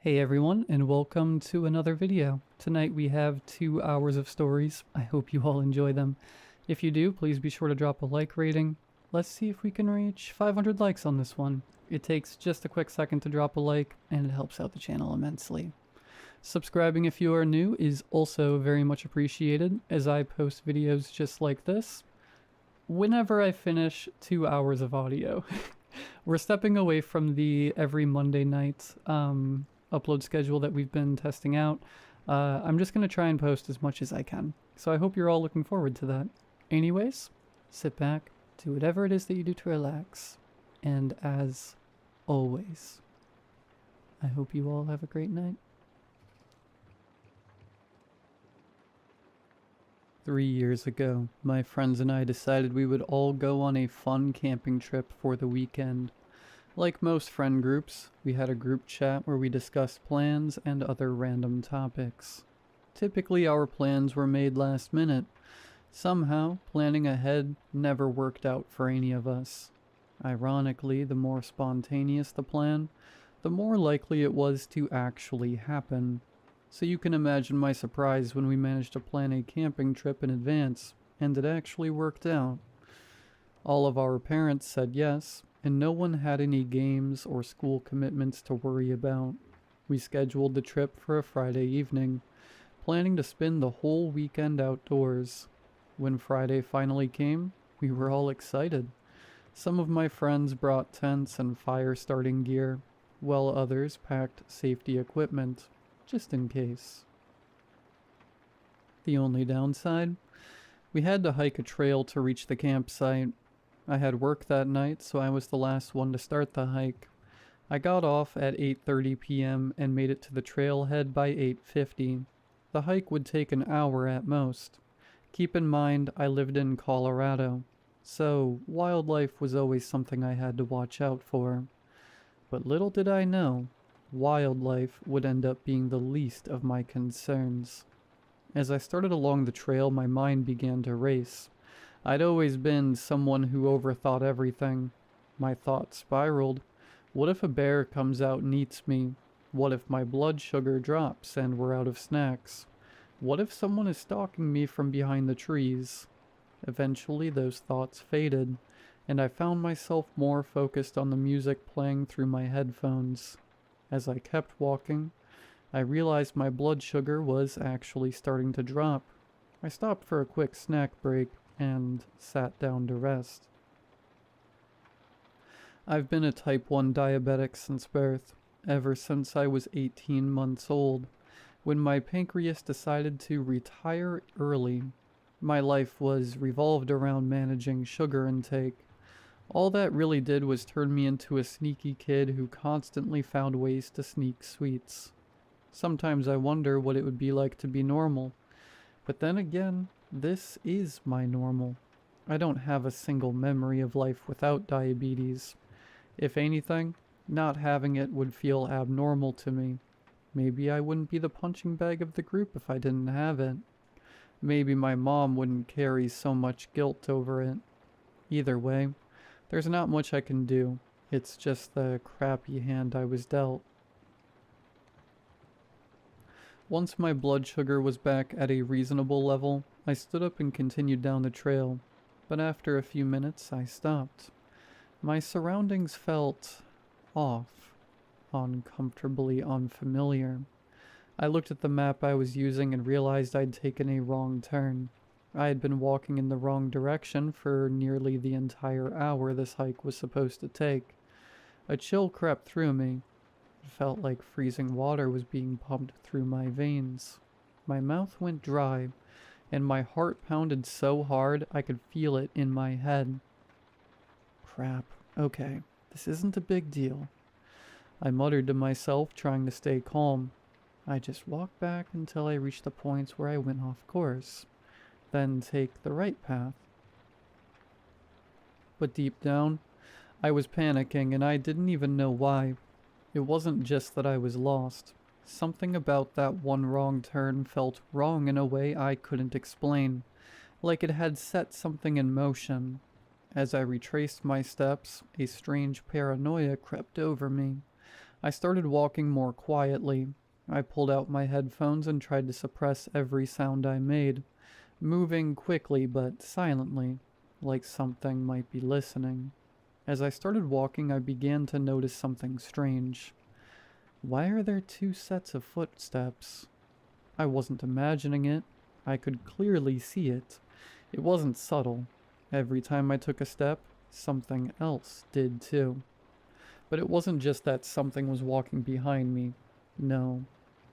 Hey everyone, and welcome to another video. Tonight we have 2 hours of stories. I hope you all enjoy them. If you do, please be sure to drop a like rating. Let's see if we can reach 500 likes on this one. It takes just a quick second to drop a like, and it helps out the channel immensely. Subscribing if you are new is also very much appreciated, as I post videos just like this whenever I finish 2 hours of audio. We're stepping away from the every Monday night upload schedule that we've been testing out. I'm just going to try and post as much as I can. So I hope you're all looking forward to that. Anyways, sit back, do whatever it is that you do to relax. And as always, I hope you all have a great night. 3 years ago, my friends and I decided we would all go on a fun camping trip for the weekend. Like most friend groups, we had a group chat where we discussed plans and other random topics. Typically, our plans were made last minute. Somehow, planning ahead never worked out for any of us. Ironically, the more spontaneous the plan, the more likely it was to actually happen. So you can imagine my surprise when we managed to plan a camping trip in advance, and it actually worked out. All of our parents said yes, and no one had any games or school commitments to worry about. We scheduled the trip for a Friday evening, planning to spend the whole weekend outdoors. When Friday finally came, we were all excited. Some of my friends brought tents and fire starting gear, while others packed safety equipment, just in case. The only downside? We had to hike a trail to reach the campsite. I had work that night, so I was the last one to start the hike. I got off at 8:30 p.m. and made it to the trailhead by 8:50. The hike would take an hour at most. Keep in mind, I lived in Colorado, so wildlife was always something I had to watch out for. But little did I know, wildlife would end up being the least of my concerns. As I started along the trail, my mind began to race. I'd always been someone who overthought everything. My thoughts spiraled. What if a bear comes out and eats me? What if my blood sugar drops and we're out of snacks? What if someone is stalking me from behind the trees? Eventually those thoughts faded, and I found myself more focused on the music playing through my headphones. As I kept walking, I realized my blood sugar was actually starting to drop. I stopped for a quick snack break and sat down to rest. I've been a type 1 diabetic since birth, ever since I was 18 months old, when my pancreas decided to retire early. My life was revolved around managing sugar intake. All that really did was turn me into a sneaky kid who constantly found ways to sneak sweets. Sometimes I wonder what it would be like to be normal. But then again, this is my normal. I don't have a single memory of life without diabetes. If anything, not having it would feel abnormal to me. Maybe I wouldn't be the punching bag of the group if I didn't have it. Maybe my mom wouldn't carry so much guilt over it. Either way, there's not much I can do. It's just the crappy hand I was dealt. Once my blood sugar was back at a reasonable level, I stood up and continued down the trail, but after a few minutes I stopped. My surroundings felt off, uncomfortably unfamiliar. I looked at the map I was using and realized I'd taken a wrong turn. I had been walking in the wrong direction for nearly the entire hour this hike was supposed to take. A chill crept through me. It felt like freezing water was being pumped through my veins. My mouth went dry, and my heart pounded so hard I could feel it in my head. Crap, okay, this isn't a big deal. I muttered to myself, trying to stay calm. I just walked back until I reached the points where I went off course, then take the right path. But deep down, I was panicking, and I didn't even know why. It wasn't just that I was lost. Something about that one wrong turn felt wrong in a way I couldn't explain, like it had set something in motion. As I retraced my steps, a strange paranoia crept over me. I started walking more quietly. I pulled out my headphones and tried to suppress every sound I made, moving quickly but silently, like something might be listening. As I started walking, I began to notice something strange. Why are there two sets of footsteps? I wasn't imagining it. I could clearly see it. It wasn't subtle. Every time I took a step, something else did too. But it wasn't just that something was walking behind me. No,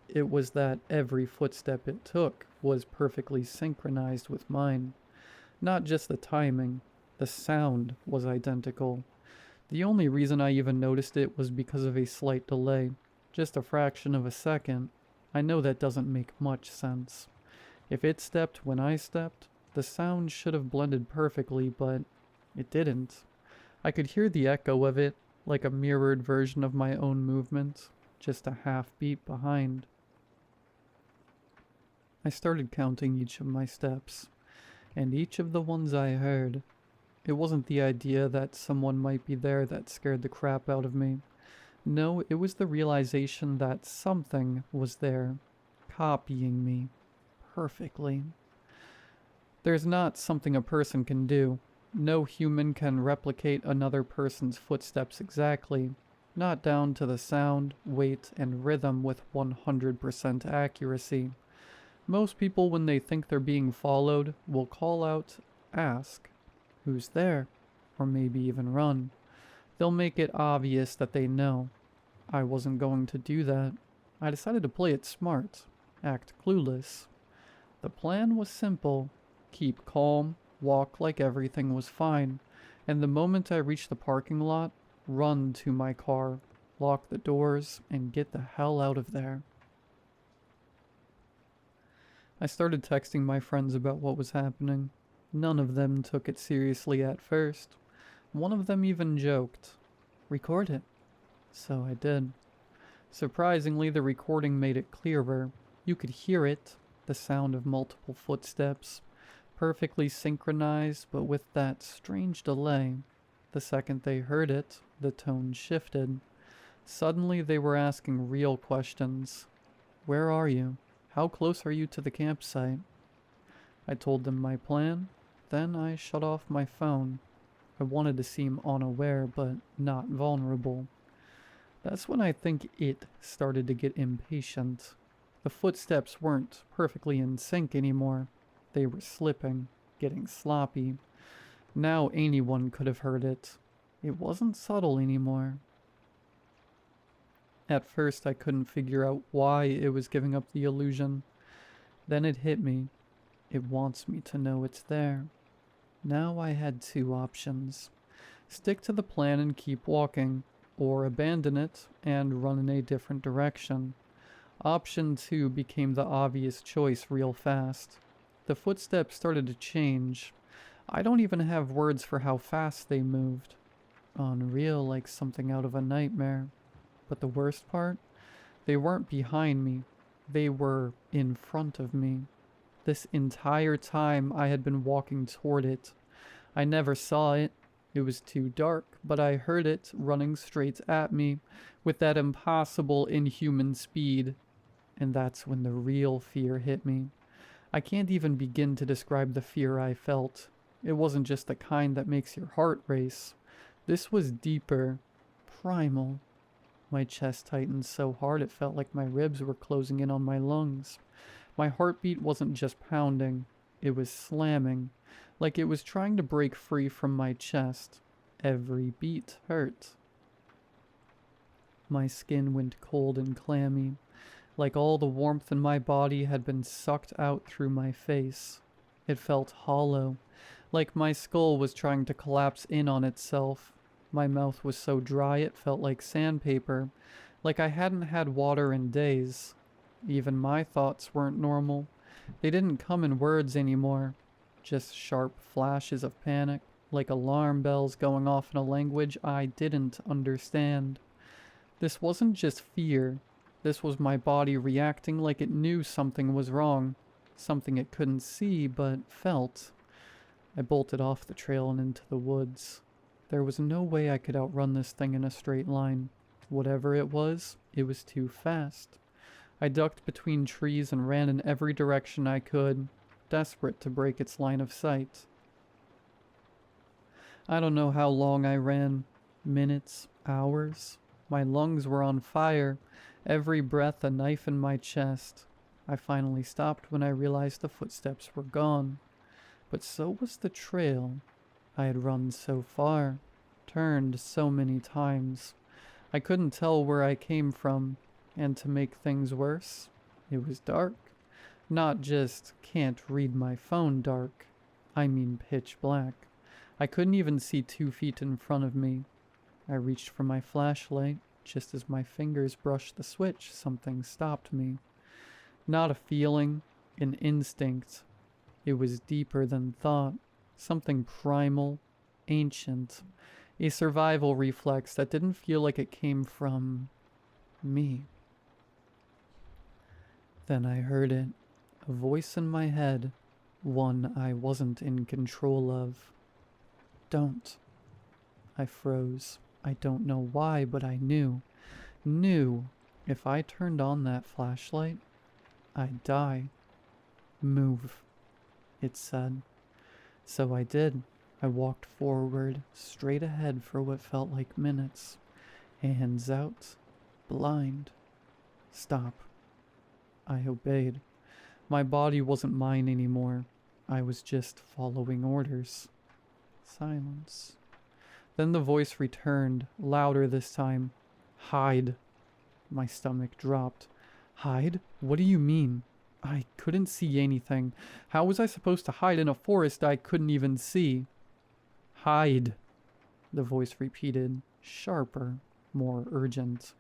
it was that every footstep it took was perfectly synchronized with mine. Not just the timing, the sound was identical. The only reason I even noticed it was because of a slight delay, just a fraction of a second. I know that doesn't make much sense. If it stepped when I stepped, the sound should have blended perfectly, but it didn't. I could hear the echo of it, like a mirrored version of my own movement, just a half beat behind. I started counting each of my steps, and each of the ones I heard. It wasn't the idea that someone might be there that scared the crap out of me. No, it was the realization that something was there, copying me perfectly. There's not something a person can do. No human can replicate another person's footsteps exactly, not down to the sound, weight, and rhythm with 100% accuracy. Most people, when they think they're being followed, will call out, ask, "Who's there?" or maybe even run. They'll make it obvious that they know. I wasn't going to do that. I decided to play it smart, act clueless. The plan was simple. Keep calm, walk like everything was fine, and the moment I reached the parking lot, run to my car, lock the doors, and get the hell out of there. I started texting my friends about what was happening. None of them took it seriously at first. One of them even joked, "Record it." So I did. Surprisingly, the recording made it clearer. You could hear it, the sound of multiple footsteps, perfectly synchronized, but with that strange delay. The second they heard it, the tone shifted. Suddenly they were asking real questions. "Where are you? How close are you to the campsite?" I told them my plan, then I shut off my phone. I wanted to seem unaware, but not vulnerable. That's when I think it started to get impatient. The footsteps weren't perfectly in sync anymore. They were slipping, getting sloppy. Now anyone could have heard it. It wasn't subtle anymore. At first I couldn't figure out why it was giving up the illusion. Then it hit me. It wants me to know it's there. Now I had two options. Stick to the plan and keep walking, or abandon it and run in a different direction. Option 2 became the obvious choice real fast. The footsteps started to change. I don't even have words for how fast they moved. Unreal, like something out of a nightmare. But the worst part? They weren't behind me. They were in front of me. This entire time I had been walking toward it. I never saw it. It was too dark, but I heard it running straight at me with that impossible inhuman speed. And that's when the real fear hit me. I can't even begin to describe the fear I felt. It wasn't just the kind that makes your heart race. This was deeper, primal. My chest tightened so hard it felt like my ribs were closing in on my lungs. My heartbeat wasn't just pounding, it was slamming, like it was trying to break free from my chest. Every beat hurt. My skin went cold and clammy, like all the warmth in my body had been sucked out through my face. It felt hollow, like my skull was trying to collapse in on itself. My mouth was so dry it felt like sandpaper, like I hadn't had water in days. Even my thoughts weren't normal. They didn't come in words anymore, just sharp flashes of panic, like alarm bells going off in a language I didn't understand. This wasn't just fear. This was my body reacting like it knew something was wrong, something it couldn't see but felt. I bolted off the trail and into the woods. There was no way I could outrun this thing in a straight line. Whatever it was too fast. I ducked between trees and ran in every direction I could, desperate to break its line of sight. I don't know how long I ran. Minutes, hours. My lungs were on fire, every breath a knife in my chest. I finally stopped when I realized the footsteps were gone. But so was the trail. I had run so far, turned so many times. I couldn't tell where I came from, and to make things worse, it was dark. Not just can't read my phone dark, I mean pitch black. I couldn't even see 2 feet in front of me. I reached for my flashlight. Just as my fingers brushed the switch, something stopped me. Not a feeling, an instinct. It was deeper than thought. Something primal, ancient. A survival reflex that didn't feel like it came from me. Then I heard it. A voice in my head. One I wasn't in control of. Don't. I froze. I don't know why, but I knew if I turned on that flashlight, I'd die. Move, it said. So I did. I walked forward, straight ahead for what felt like minutes. Hands out, blind. Stop. I obeyed. My body wasn't mine anymore. I was just following orders. Silence. Then the voice returned, louder this time. Hide. My stomach dropped. Hide? What do you mean? I couldn't see anything. How was I supposed to hide in a forest I couldn't even see? Hide, the voice repeated, sharper, more urgent.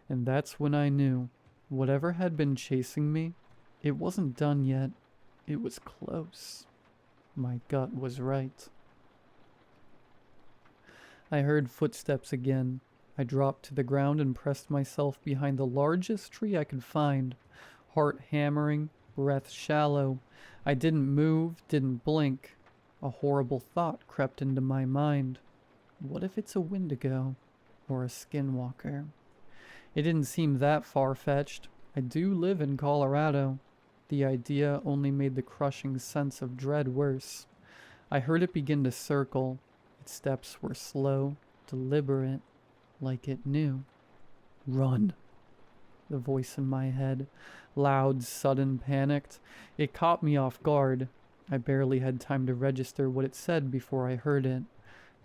And that's when I knew. Whatever had been chasing me, it wasn't done yet. It was close. My gut was right. I heard footsteps again. I dropped to the ground and pressed myself behind the largest tree I could find. Heart hammering, breath shallow. I didn't move, didn't blink. A horrible thought crept into my mind. What if it's a Wendigo or a skinwalker? It didn't seem that far-fetched. I do live in Colorado. The idea only made the crushing sense of dread worse. I heard it begin to circle. Its steps were slow, deliberate, like it knew. Run. The voice in my head, loud, sudden, panicked. It caught me off guard. I barely had time to register what it said before I heard it.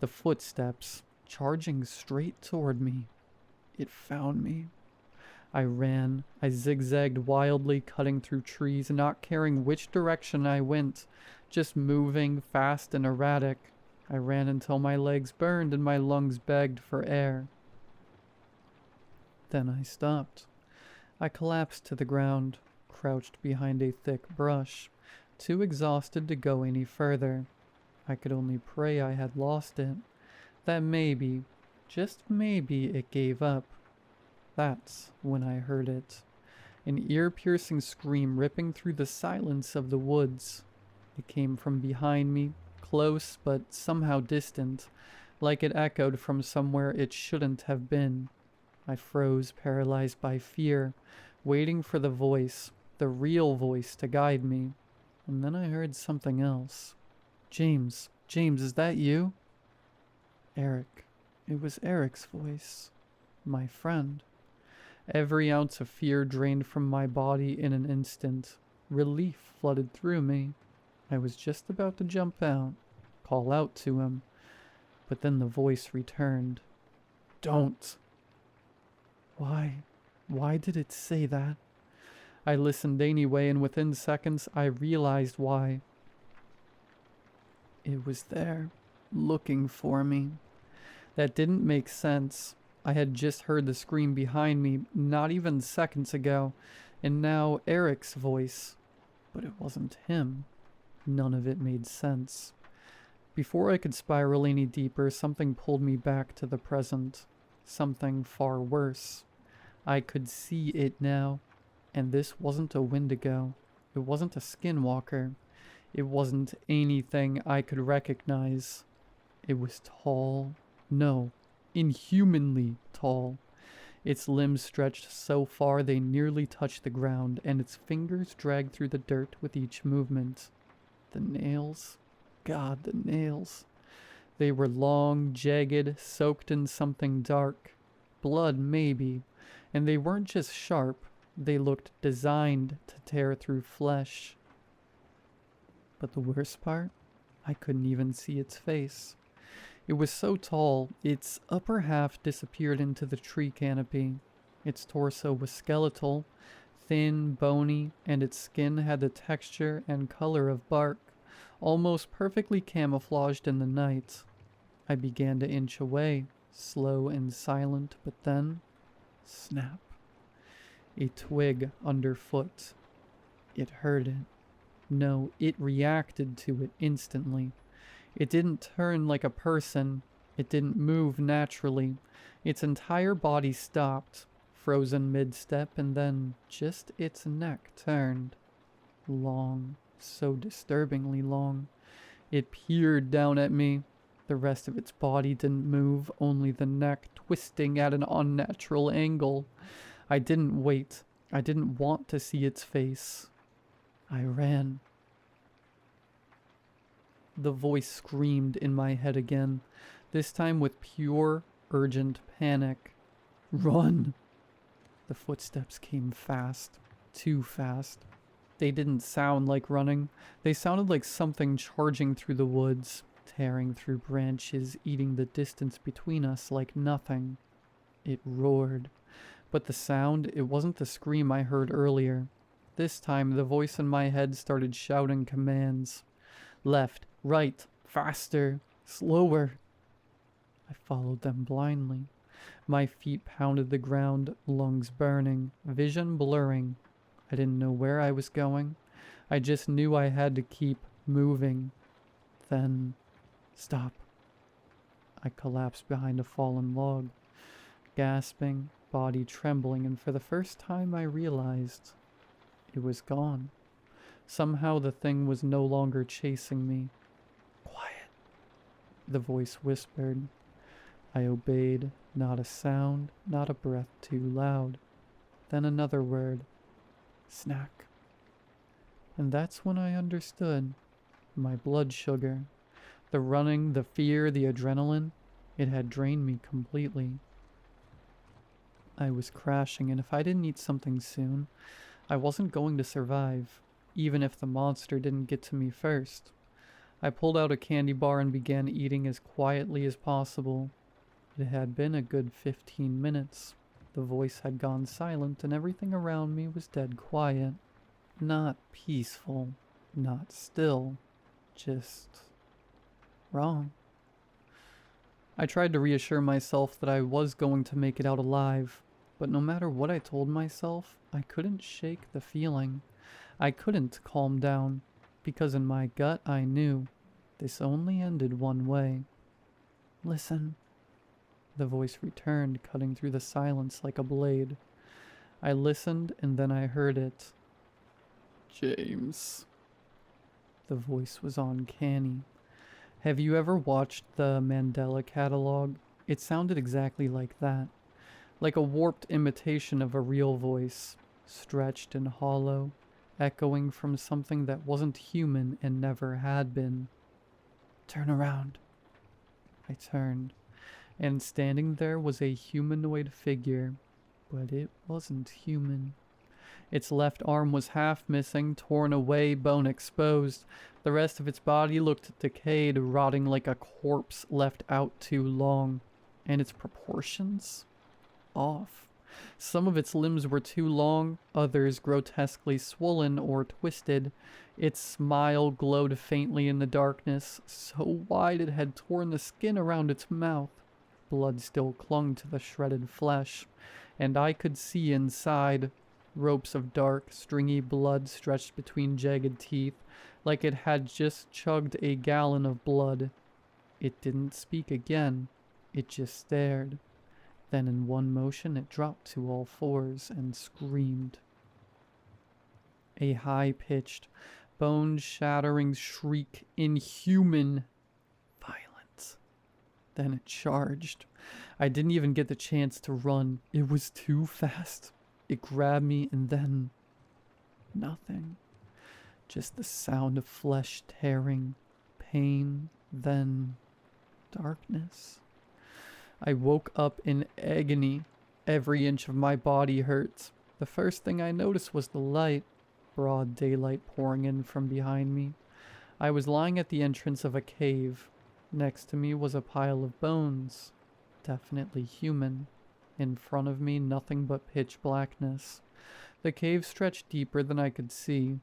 The footsteps, charging straight toward me. It found me. I ran. I zigzagged wildly, cutting through trees, not caring which direction I went, just moving, fast and erratic. I ran until my legs burned and my lungs begged for air. Then I stopped. I collapsed to the ground, crouched behind a thick brush, too exhausted to go any further. I could only pray I had lost it, that maybe, just maybe, it gave up. That's when I heard it. An ear-piercing scream ripping through the silence of the woods. It came from behind me, close but somehow distant, like it echoed from somewhere it shouldn't have been. I froze, paralyzed by fear, waiting for the voice, the real voice, to guide me. And then I heard something else. James, is that you? Eric. It was Eric's voice. My friend. Every ounce of fear drained from my body in an instant. Relief flooded through me. I was just about to jump out, call out to him. But then the voice returned. Don't. Why? Why did it say that? I listened anyway, and within seconds I realized why. It was there, looking for me. That didn't make sense. I had just heard the scream behind me not even seconds ago, and now Eric's voice. But it wasn't him. None of it made sense. Before I could spiral any deeper, something pulled me back to the present. Something far worse. I could see it now. And this wasn't a Wendigo. It wasn't a skinwalker. It wasn't anything I could recognize. It was tall. No, inhumanly tall. Its limbs stretched so far they nearly touched the ground, and its fingers dragged through the dirt with each movement. The nails. God, the nails. They were long, jagged, soaked in something dark. Blood, maybe. And they weren't just sharp. They looked designed to tear through flesh. But the worst part? I couldn't even see its face. It was so tall, its upper half disappeared into the tree canopy. Its torso was skeletal, thin, bony, and its skin had the texture and color of bark, almost perfectly camouflaged in the night. I began to inch away, slow and silent, but then, snap. A twig underfoot. It heard it. No, it reacted to it instantly. It didn't turn like a person. It didn't move naturally. Its entire body stopped, frozen mid-step, and then just its neck turned. Long, so disturbingly long. It peered down at me. The rest of its body didn't move, only the neck twisting at an unnatural angle. I didn't wait. I didn't want to see its face. I ran. The voice screamed in my head again, this time with pure, urgent panic. Run! The footsteps came fast. Too fast. They didn't sound like running. They sounded like something charging through the woods, tearing through branches, eating the distance between us like nothing. It roared. But the sound, it wasn't the scream I heard earlier. This time, the voice in my head started shouting commands. Left, right, faster, slower. I followed them blindly. My feet pounded the ground, lungs burning, vision blurring. I didn't know where I was going. I just knew I had to keep moving. Then, stop. I collapsed behind a fallen log, gasping, body trembling, and for the first time I realized it was gone. Somehow the thing was no longer chasing me. Quiet, the voice whispered. I obeyed, not a sound, not a breath too loud. Then another word. Snack. And that's when I understood. My blood sugar. The running, the fear, the adrenaline. It had drained me completely. I was crashing, and if I didn't eat something soon, I wasn't going to survive, even if the monster didn't get to me first. I pulled out a candy bar and began eating as quietly as possible. It had been a good 15 minutes. The voice had gone silent, and everything around me was dead quiet. Not peaceful, not still, just wrong. I tried to reassure myself that I was going to make it out alive, but no matter what I told myself, I couldn't shake the feeling. I couldn't calm down, because in my gut I knew this only ended one way. Listen. The voice returned, cutting through the silence like a blade. I listened, and then I heard it. James. The voice was uncanny. Have you ever watched the Mandela catalog? It sounded exactly like that. Like a warped imitation of a real voice, stretched and hollow, echoing from something that wasn't human and never had been. Turn around. I turned, and standing there was a humanoid figure, but it wasn't human. Its left arm was half missing, torn away, bone exposed. The rest of its body looked decayed, rotting like a corpse left out too long. And its proportions? Off. Some of its limbs were too long, others grotesquely swollen or twisted. Its smile glowed faintly in the darkness, so wide it had torn the skin around its mouth. Blood still clung to the shredded flesh, and I could see inside. Ropes of dark, stringy blood stretched between jagged teeth, like it had just chugged a gallon of blood. It didn't speak again. It just stared. Then in one motion it dropped to all fours and screamed. A high-pitched, bone-shattering shriek, inhuman, violent. Then it charged. I didn't even get the chance to run. It was too fast. It grabbed me and then nothing. Just the sound of flesh tearing, pain, then darkness. I woke up in agony. Every inch of my body hurt. The first thing I noticed was the light, broad daylight pouring in from behind me. I was lying at the entrance of a cave. Next to me was a pile of bones, definitely human. In front of me, nothing but pitch blackness. The cave stretched deeper than I could see.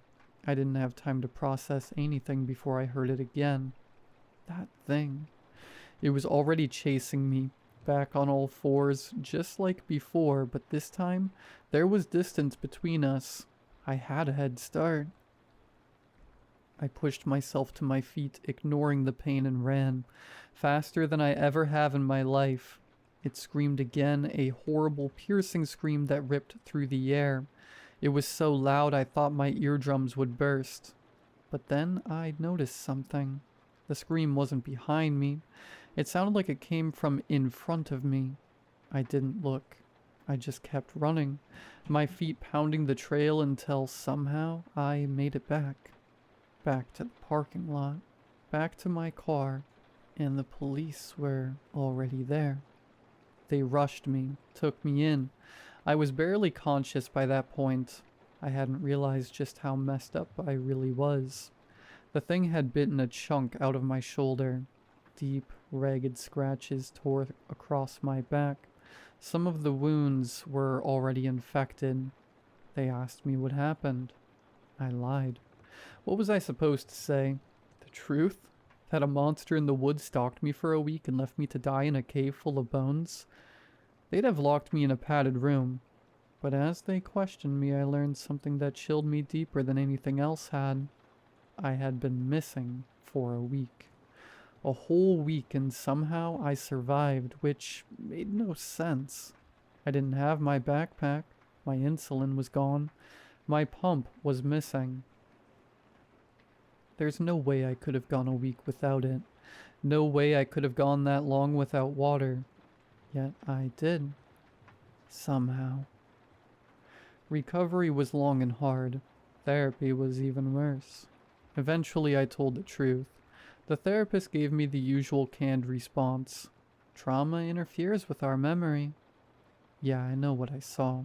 I didn't have time to process anything before I heard it again. That thing. It was already chasing me, back on all fours, just like before, but this time, there was distance between us. I had a head start. I pushed myself to my feet, ignoring the pain, and ran, faster than I ever have in my life. It screamed again, a horrible, piercing scream that ripped through the air. It was so loud I thought my eardrums would burst. But then I noticed something. The scream wasn't behind me. It sounded like it came from in front of me. I didn't look. I just kept running, my feet pounding the trail until somehow I made it back. Back to the parking lot. Back to my car. And the police were already there. They rushed me, took me in. I was barely conscious by that point. I hadn't realized just how messed up I really was. The thing had bitten a chunk out of my shoulder. Deep, ragged scratches tore across my back. Some of the wounds were already infected. They asked me what happened. I lied. What was I supposed to say? The truth? That a monster in the woods stalked me for a week and left me to die in a cave full of bones? They'd have locked me in a padded room. But as they questioned me, I learned something that chilled me deeper than anything else had. I had been missing for a week. A whole week, and somehow I survived, which made no sense. I didn't have my backpack. My insulin was gone. My pump was missing. There's no way I could have gone a week without it. No way I could have gone that long without water. Yet I did. Somehow. Recovery was long and hard. Therapy was even worse. Eventually I told the truth. The therapist gave me the usual canned response. Trauma interferes with our memory. Yeah, I know what I saw.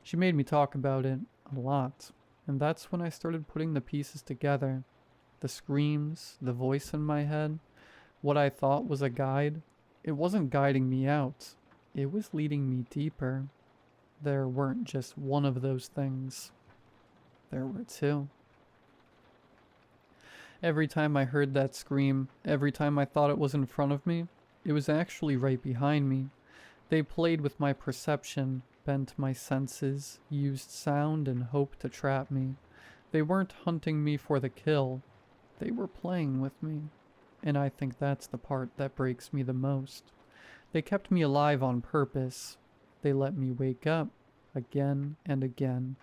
She made me talk about it a lot. And that's when I started putting the pieces together. The screams, the voice in my head, what I thought was a guide. It wasn't guiding me out. It was leading me deeper. There weren't just one of those things. There were two. Every time I heard that scream, every time I thought it was in front of me, it was actually right behind me. They played with my perception, bent my senses, used sound and hope to trap me. They weren't hunting me for the kill. They were playing with me. And I think that's the part that breaks me the most. They kept me alive on purpose. They let me wake up again and again.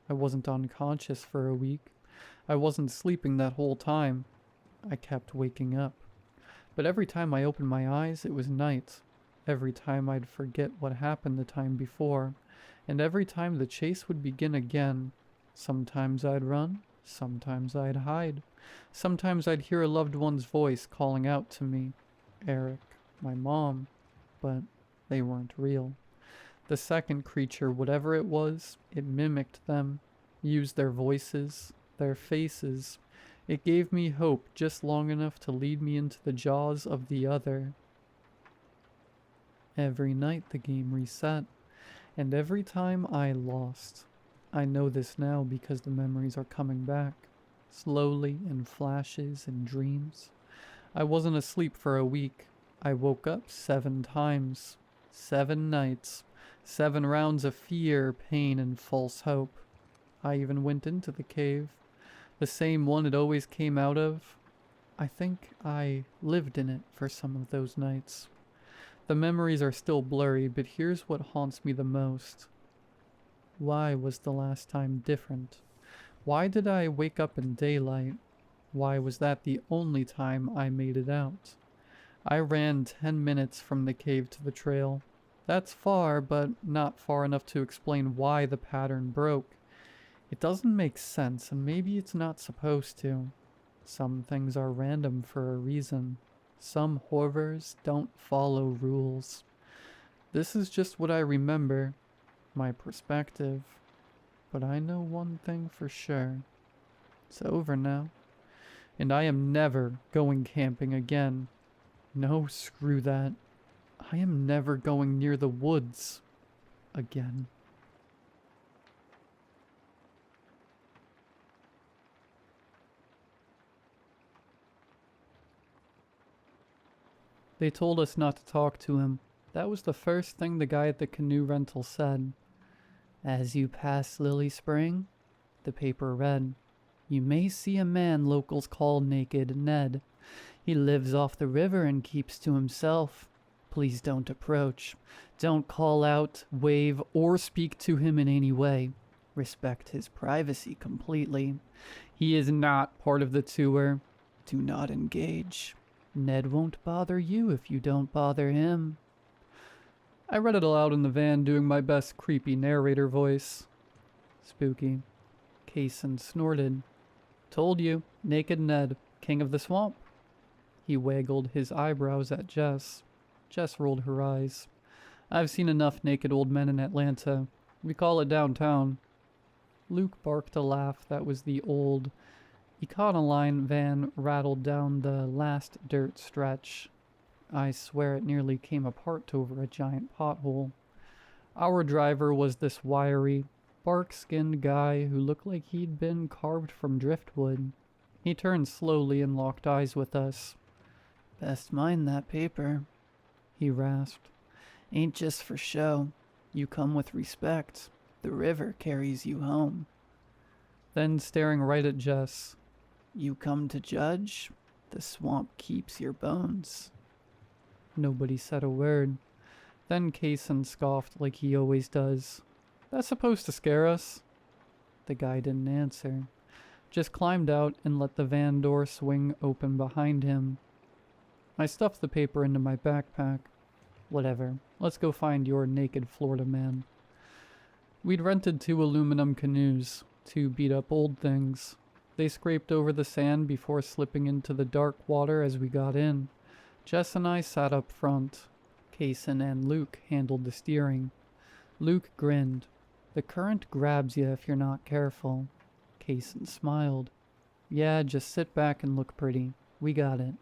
I wasn't unconscious for a week. I wasn't sleeping that whole time. I kept waking up. But every time I opened my eyes, it was night. Every time I'd forget what happened the time before. And every time the chase would begin again. Sometimes I'd run, sometimes I'd hide. Sometimes I'd hear a loved one's voice calling out to me. Eric, my mom. But they weren't real. The second creature, whatever it was, it mimicked them, used their voices, their faces. It gave me hope just long enough to lead me into the jaws of the other. Every night the game reset, and every time I lost. I know this now because the memories are coming back, slowly in flashes and dreams. I wasn't asleep for a week. I woke up 7 times, 7 nights, 7 rounds of fear, pain, and false hope. I even went into the cave, the same one it always came out of. I think I lived in it for some of those nights. The memories are still blurry, but here's what haunts me the most. Why was the last time different? Why did I wake up in daylight? Why was that the only time I made it out? I ran 10 minutes from the cave to the trail. That's far, but not far enough to explain why the pattern broke. It doesn't make sense, and maybe it's not supposed to. Some things are random for a reason. Some horrors don't follow rules. This is just what I remember, my perspective. But I know one thing for sure. It's over now. And I am never going camping again. No, screw that. I am never going near the woods again. They told us not to talk to him. That was the first thing the guy at the canoe rental said. As you pass Lily Spring, the paper read, you may see a man locals call Naked Ned. He lives off the river and keeps to himself. Please don't approach. Don't call out, wave, or speak to him in any way. Respect his privacy completely. He is not part of the tour. Do not engage. Ned won't bother you if you don't bother him. I read it aloud in the van, doing my best creepy narrator voice. Spooky. Kaysen snorted. Told you, Naked Ned, king of the swamp. He waggled his eyebrows at Jess. Jess rolled her eyes. I've seen enough naked old men in Atlanta. We call it downtown. Luke barked a laugh that was the old Econoline van rattled down the last dirt stretch. I swear it nearly came apart over a giant pothole. Our driver was this wiry, bark-skinned guy who looked like he'd been carved from driftwood. He turned slowly and locked eyes with us. Best mind that paper, he rasped. Ain't just for show. You come with respect. The river carries you home. Then staring right at Jess. You come to judge, the swamp keeps your bones. Nobody said a word. Then Kaysen scoffed like he always does. That's supposed to scare us? The guy didn't answer. Just climbed out and let the van door swing open behind him. I stuffed the paper into my backpack. Whatever. Let's go find your naked Florida man. We'd rented 2 aluminum canoes, 2 beat-up old things. They scraped over the sand before slipping into the dark water as we got in. Jess and I sat up front. Kaysen and Luke handled the steering. Luke grinned. The current grabs you if you're not careful. Kaysen smiled. Yeah, just sit back and look pretty. We got it.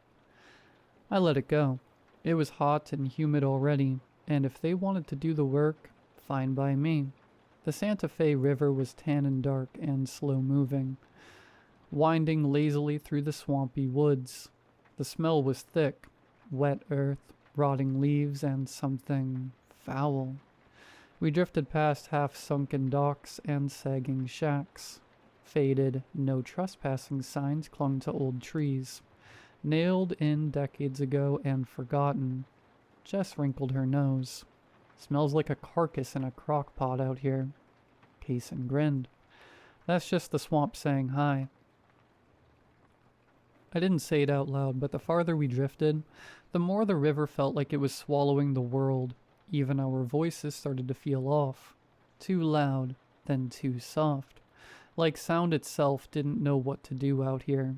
I let it go. It was hot and humid already, and if they wanted to do the work, fine by me. The Santa Fe River was tan and dark and slow-moving, winding lazily through the swampy woods. The smell was thick, wet earth, rotting leaves, and something foul. We drifted past half-sunken docks and sagging shacks. Faded, no trespassing signs clung to old trees, nailed in decades ago and forgotten. Jess wrinkled her nose. Smells like a carcass in a crock pot out here. Kaysen grinned. That's just the swamp saying hi. I didn't say it out loud, but the farther we drifted, the more the river felt like it was swallowing the world. Even our voices started to feel off. Too loud, then too soft. Like sound itself didn't know what to do out here.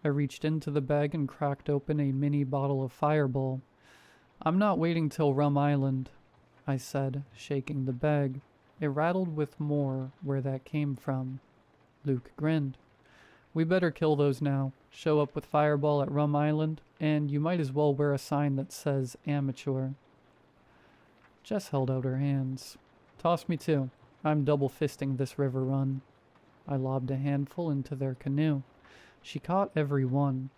I reached into the bag and cracked open a mini bottle of Fireball. I'm not waiting till Rum Island, I said, shaking the bag. It rattled with more where that came from. Luke grinned. We better kill those now. Show up with Fireball at Rum Island, and you might as well wear a sign that says amateur. Jess held out her hands. Toss me 2. I'm double-fisting this river run. I lobbed a handful into their canoe. She caught every one.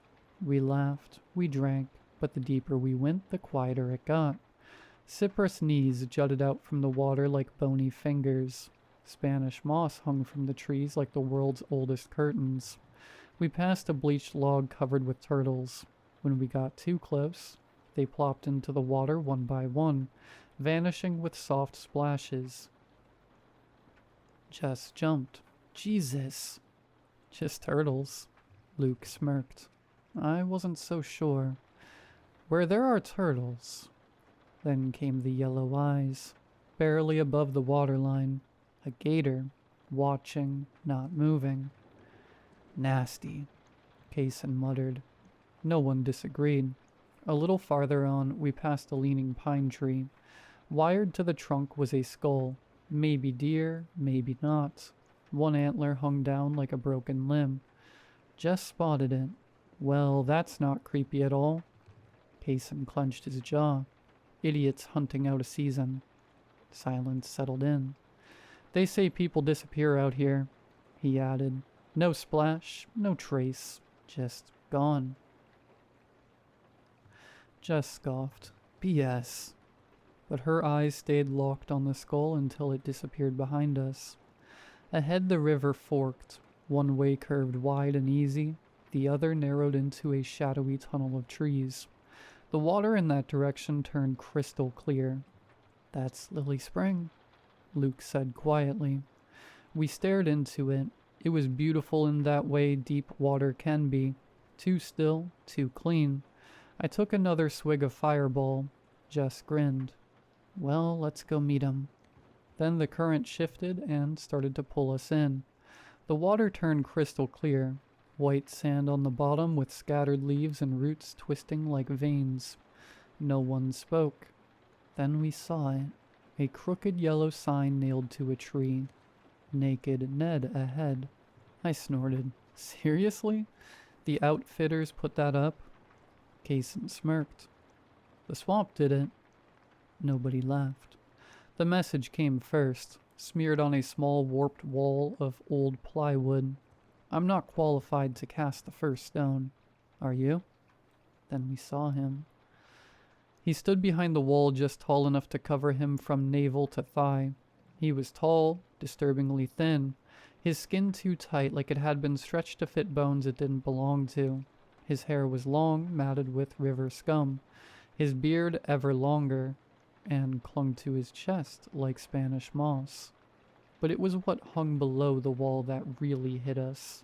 We laughed, we drank, but the deeper we went, the quieter it got. Cypress knees jutted out from the water like bony fingers. Spanish moss hung from the trees like the world's oldest curtains. We passed a bleached log covered with turtles. When we got too close, they plopped into the water one by one, vanishing with soft splashes. Jess jumped. Jesus. Just turtles. Luke smirked. I wasn't so sure. Where there are turtles. Then came the yellow eyes, barely above the waterline. A gator, watching, not moving. Nasty, Kaysen muttered. No one disagreed. A little farther on, we passed a leaning pine tree. Wired to the trunk was a skull. Maybe deer, maybe not. One antler hung down like a broken limb. Just spotted it. Well, that's not creepy at all. Kaysen clenched his jaw. Idiots hunting out a season. Silence settled in. They say people disappear out here, he added. No splash, no trace, just gone. Jess scoffed. BS. But her eyes stayed locked on the skull until it disappeared behind us. Ahead the river forked. One way curved wide and easy, the other narrowed into a shadowy tunnel of trees. The water in that direction turned crystal clear. That's Lily Spring, Luke said quietly. We stared into it. It was beautiful in that way deep water can be. Too still, too clean. I took another swig of Fireball. Jess grinned. Well, let's go meet him. Then the current shifted and started to pull us in. The water turned crystal clear. White sand on the bottom with scattered leaves and roots twisting like veins. No one spoke. Then we saw it. A crooked yellow sign nailed to a tree. Naked Ned ahead. I snorted. Seriously? The outfitters put that up? Kaysen smirked. The swamp did it. Nobody laughed. The message came first, smeared on a small warped wall of old plywood. I'm not qualified to cast the first stone. Are you? Then we saw him. He stood behind the wall just tall enough to cover him from navel to thigh. He was tall, disturbingly thin, his skin too tight like it had been stretched to fit bones it didn't belong to. His hair was long, matted with river scum, his beard ever longer, and clung to his chest like Spanish moss. But it was what hung below the wall that really hit us.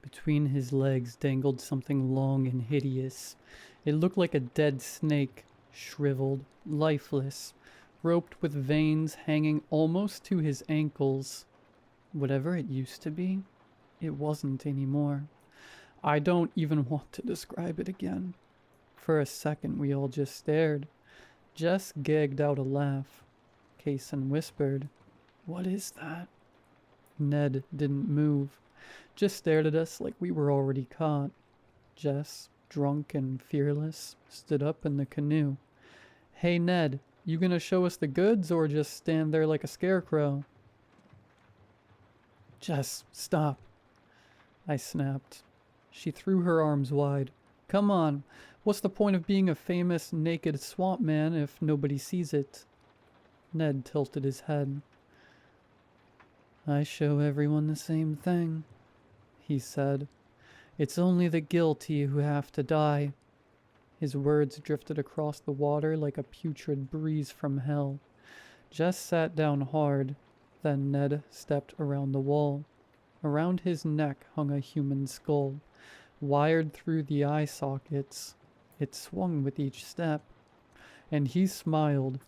Between his legs dangled something long and hideous. It looked like a dead snake, shriveled, lifeless, roped with veins hanging almost to his ankles. Whatever it used to be, it wasn't anymore. I don't even want to describe it again. For a second we all just stared. Jess gagged out a laugh. Kaysen whispered, "What is that?" Ned didn't move, just stared at us like we were already caught. Jess, drunk and fearless, stood up in the canoe. "Hey Ned, you gonna show us the goods or just stand there like a scarecrow?" "Jess, stop," I snapped. She threw her arms wide. "Come on, what's the point of being a famous naked swamp man if nobody sees it?" Ned tilted his head. "I show everyone the same thing," he said. "It's only the guilty who have to die." His words drifted across the water like a putrid breeze from hell. Jess sat down hard. Then Ned stepped around the wall. Around his neck hung a human skull, wired through the eye sockets. It swung with each step. And he smiled,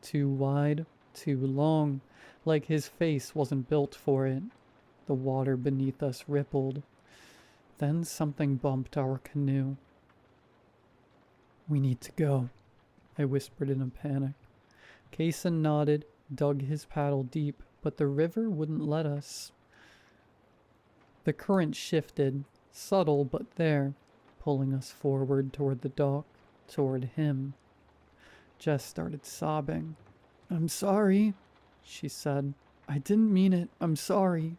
too wide, too long, like his face wasn't built for it. The water beneath us rippled. Then something bumped our canoe. "We need to go," I whispered in a panic. Kaysen nodded, dug his paddle deep, but the river wouldn't let us. The current shifted, subtle but there, pulling us forward toward the dock, toward him. Jess started sobbing. "I'm sorry," she said. "I didn't mean it. I'm sorry."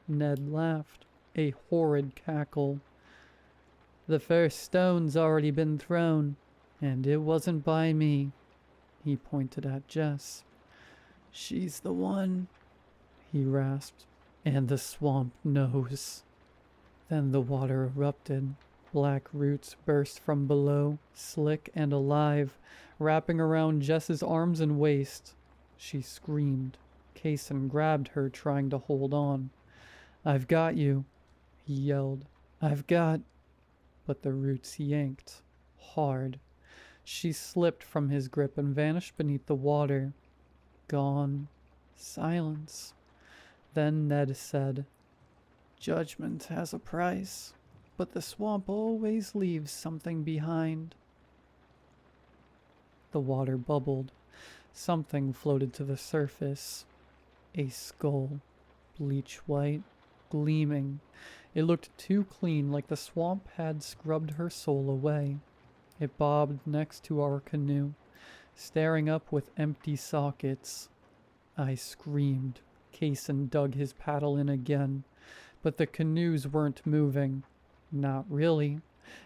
Ned laughed, a horrid cackle. "The first stone's already been thrown, and it wasn't by me." He pointed at Jess. "She's the one," he rasped, "and the swamp knows." Then the water erupted. Black roots burst from below, slick and alive, wrapping around Jess's arms and waist. She screamed. Kaysen grabbed her, trying to hold on. "I've got you," he yelled. "I've got—" But the roots yanked. Hard. She slipped from his grip and vanished beneath the water. Gone. Silence. Then Ned said, "Judgment has a price, but the swamp always leaves something behind." The water bubbled. Something floated to the surface. A skull. Bleach white. Gleaming. It looked too clean, like the swamp had scrubbed her soul away. It bobbed next to our canoe, staring up with empty sockets. I screamed. Kaysen dug his paddle in again, but the canoes weren't moving. Not really.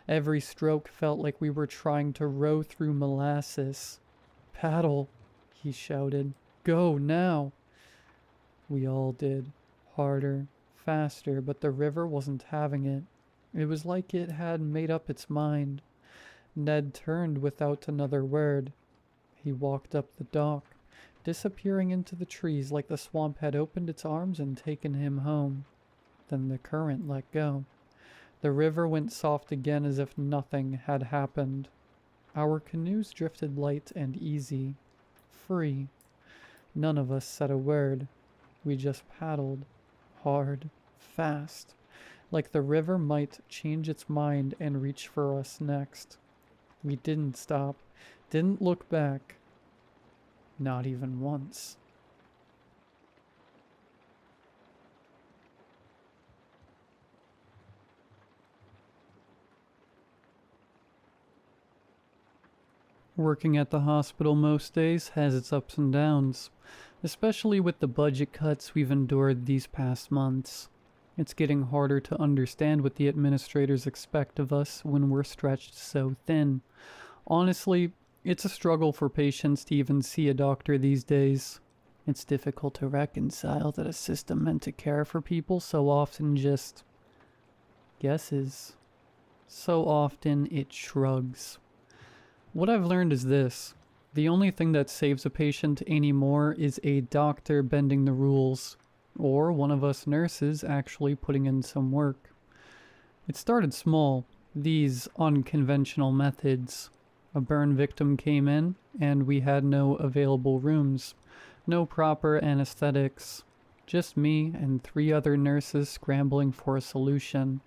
Every stroke felt like we were trying to row through molasses. "Paddle," he shouted. "Go now." We all did. Harder, faster, but the river wasn't having it. It was like it had made up its mind. Ned turned without another word. He walked up the dock, disappearing into the trees like the swamp had opened its arms and taken him home. Then the current let go. The river went soft again as if nothing had happened. Our canoes drifted light and easy, free. None of us said a word. We just paddled, hard, fast, like the river might change its mind and reach for us next. We didn't stop, didn't look back. Not even once. Working at the hospital most days has its ups and downs, especially with the budget cuts we've endured these past months. It's getting harder to understand what the administrators expect of us when we're stretched so thin. Honestly, it's a struggle for patients to even see a doctor these days. It's difficult to reconcile that a system meant to care for people so often just guesses. So often it shrugs. What I've learned is this: the only thing that saves a patient anymore is a doctor bending the rules, or one of us nurses actually putting in some work. It started small, these unconventional methods. A burn victim came in, and we had no available rooms, no proper anesthetics, just me and 3 other nurses scrambling for a solution.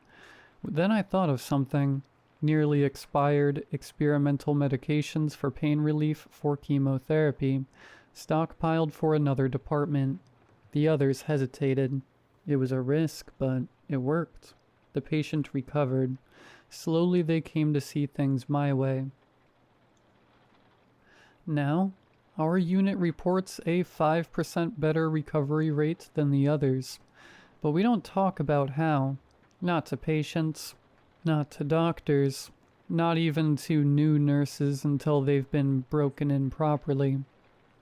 Then I thought of something. Nearly expired experimental medications for pain relief for chemotherapy, stockpiled for another department. The others hesitated. It was a risk, but it worked. The patient recovered. Slowly they came to see things my way. Now, our unit reports a 5% better recovery rate than the others. But we don't talk about how. Not to patients. Not to doctors, not even to new nurses until they've been broken in properly.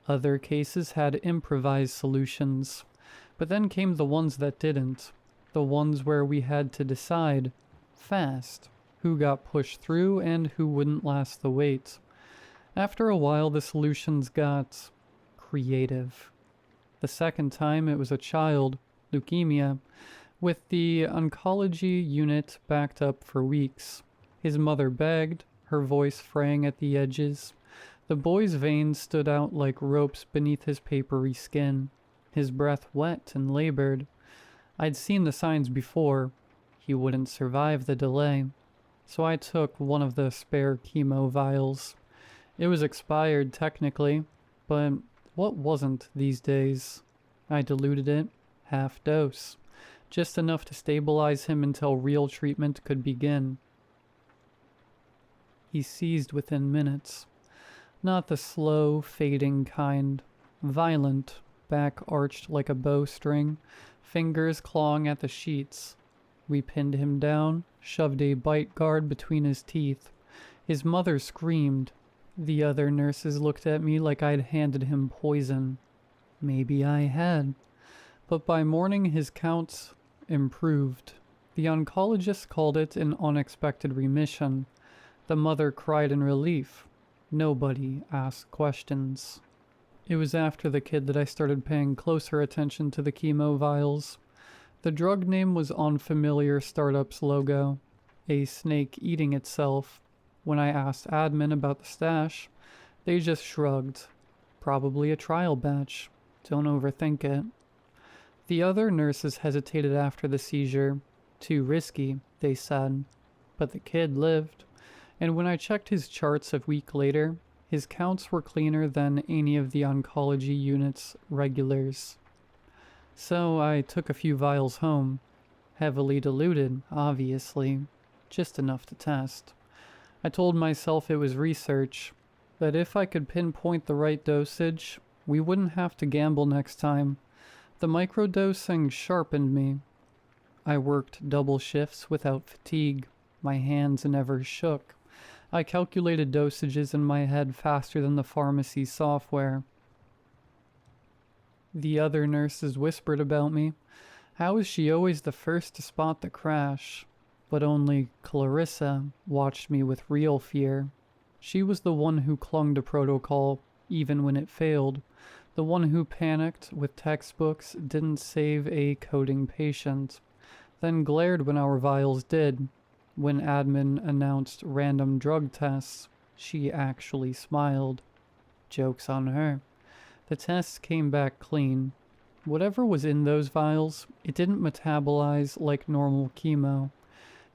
Other cases had improvised solutions, but then came the ones that didn't, the ones where we had to decide, fast, who got pushed through and who wouldn't last the wait. After a while, the solutions got creative. The second time, it was a child, leukemia, with the oncology unit backed up for weeks. His mother begged, her voice fraying at the edges. The boy's veins stood out like ropes beneath his papery skin, his breath wet and labored. I'd seen the signs before. He wouldn't survive the delay. So I took one of the spare chemo vials. It was expired technically, but what wasn't these days? I diluted it, half dose. Just enough to stabilize him until real treatment could begin. He seized within minutes. Not the slow, fading kind. Violent, back arched like a bowstring, fingers clawing at the sheets. We pinned him down, shoved a bite guard between his teeth. His mother screamed. The other nurses looked at me like I'd handed him poison. Maybe I had. But by morning his counts improved. The oncologist called it an unexpected remission. The mother cried in relief. Nobody asked questions. It was after the kid that I started paying closer attention to the chemo vials. The drug name was on familiar startup's logo. A snake eating itself. When I asked admin about the stash, they just shrugged. Probably a trial batch. Don't overthink it. The other nurses hesitated after the seizure. Too risky, they said. But the kid lived. And when I checked his charts a week later, his counts were cleaner than any of the oncology unit's regulars. So I took a few vials home. Heavily diluted, obviously. Just enough to test. I told myself it was research, that if I could pinpoint the right dosage, we wouldn't have to gamble next time. The microdosing sharpened me. I worked double shifts without fatigue. My hands never shook. I calculated dosages in my head faster than the pharmacy software. The other nurses whispered about me. How is she always the first to spot the crash? But only Clarissa watched me with real fear. She was the one who clung to protocol, even when it failed. The one who panicked with textbooks, didn't save a coding patient. Then glared when our vials did. When admin announced random drug tests, she actually smiled. Joke's on her. The tests came back clean. Whatever was in those vials, it didn't metabolize like normal chemo.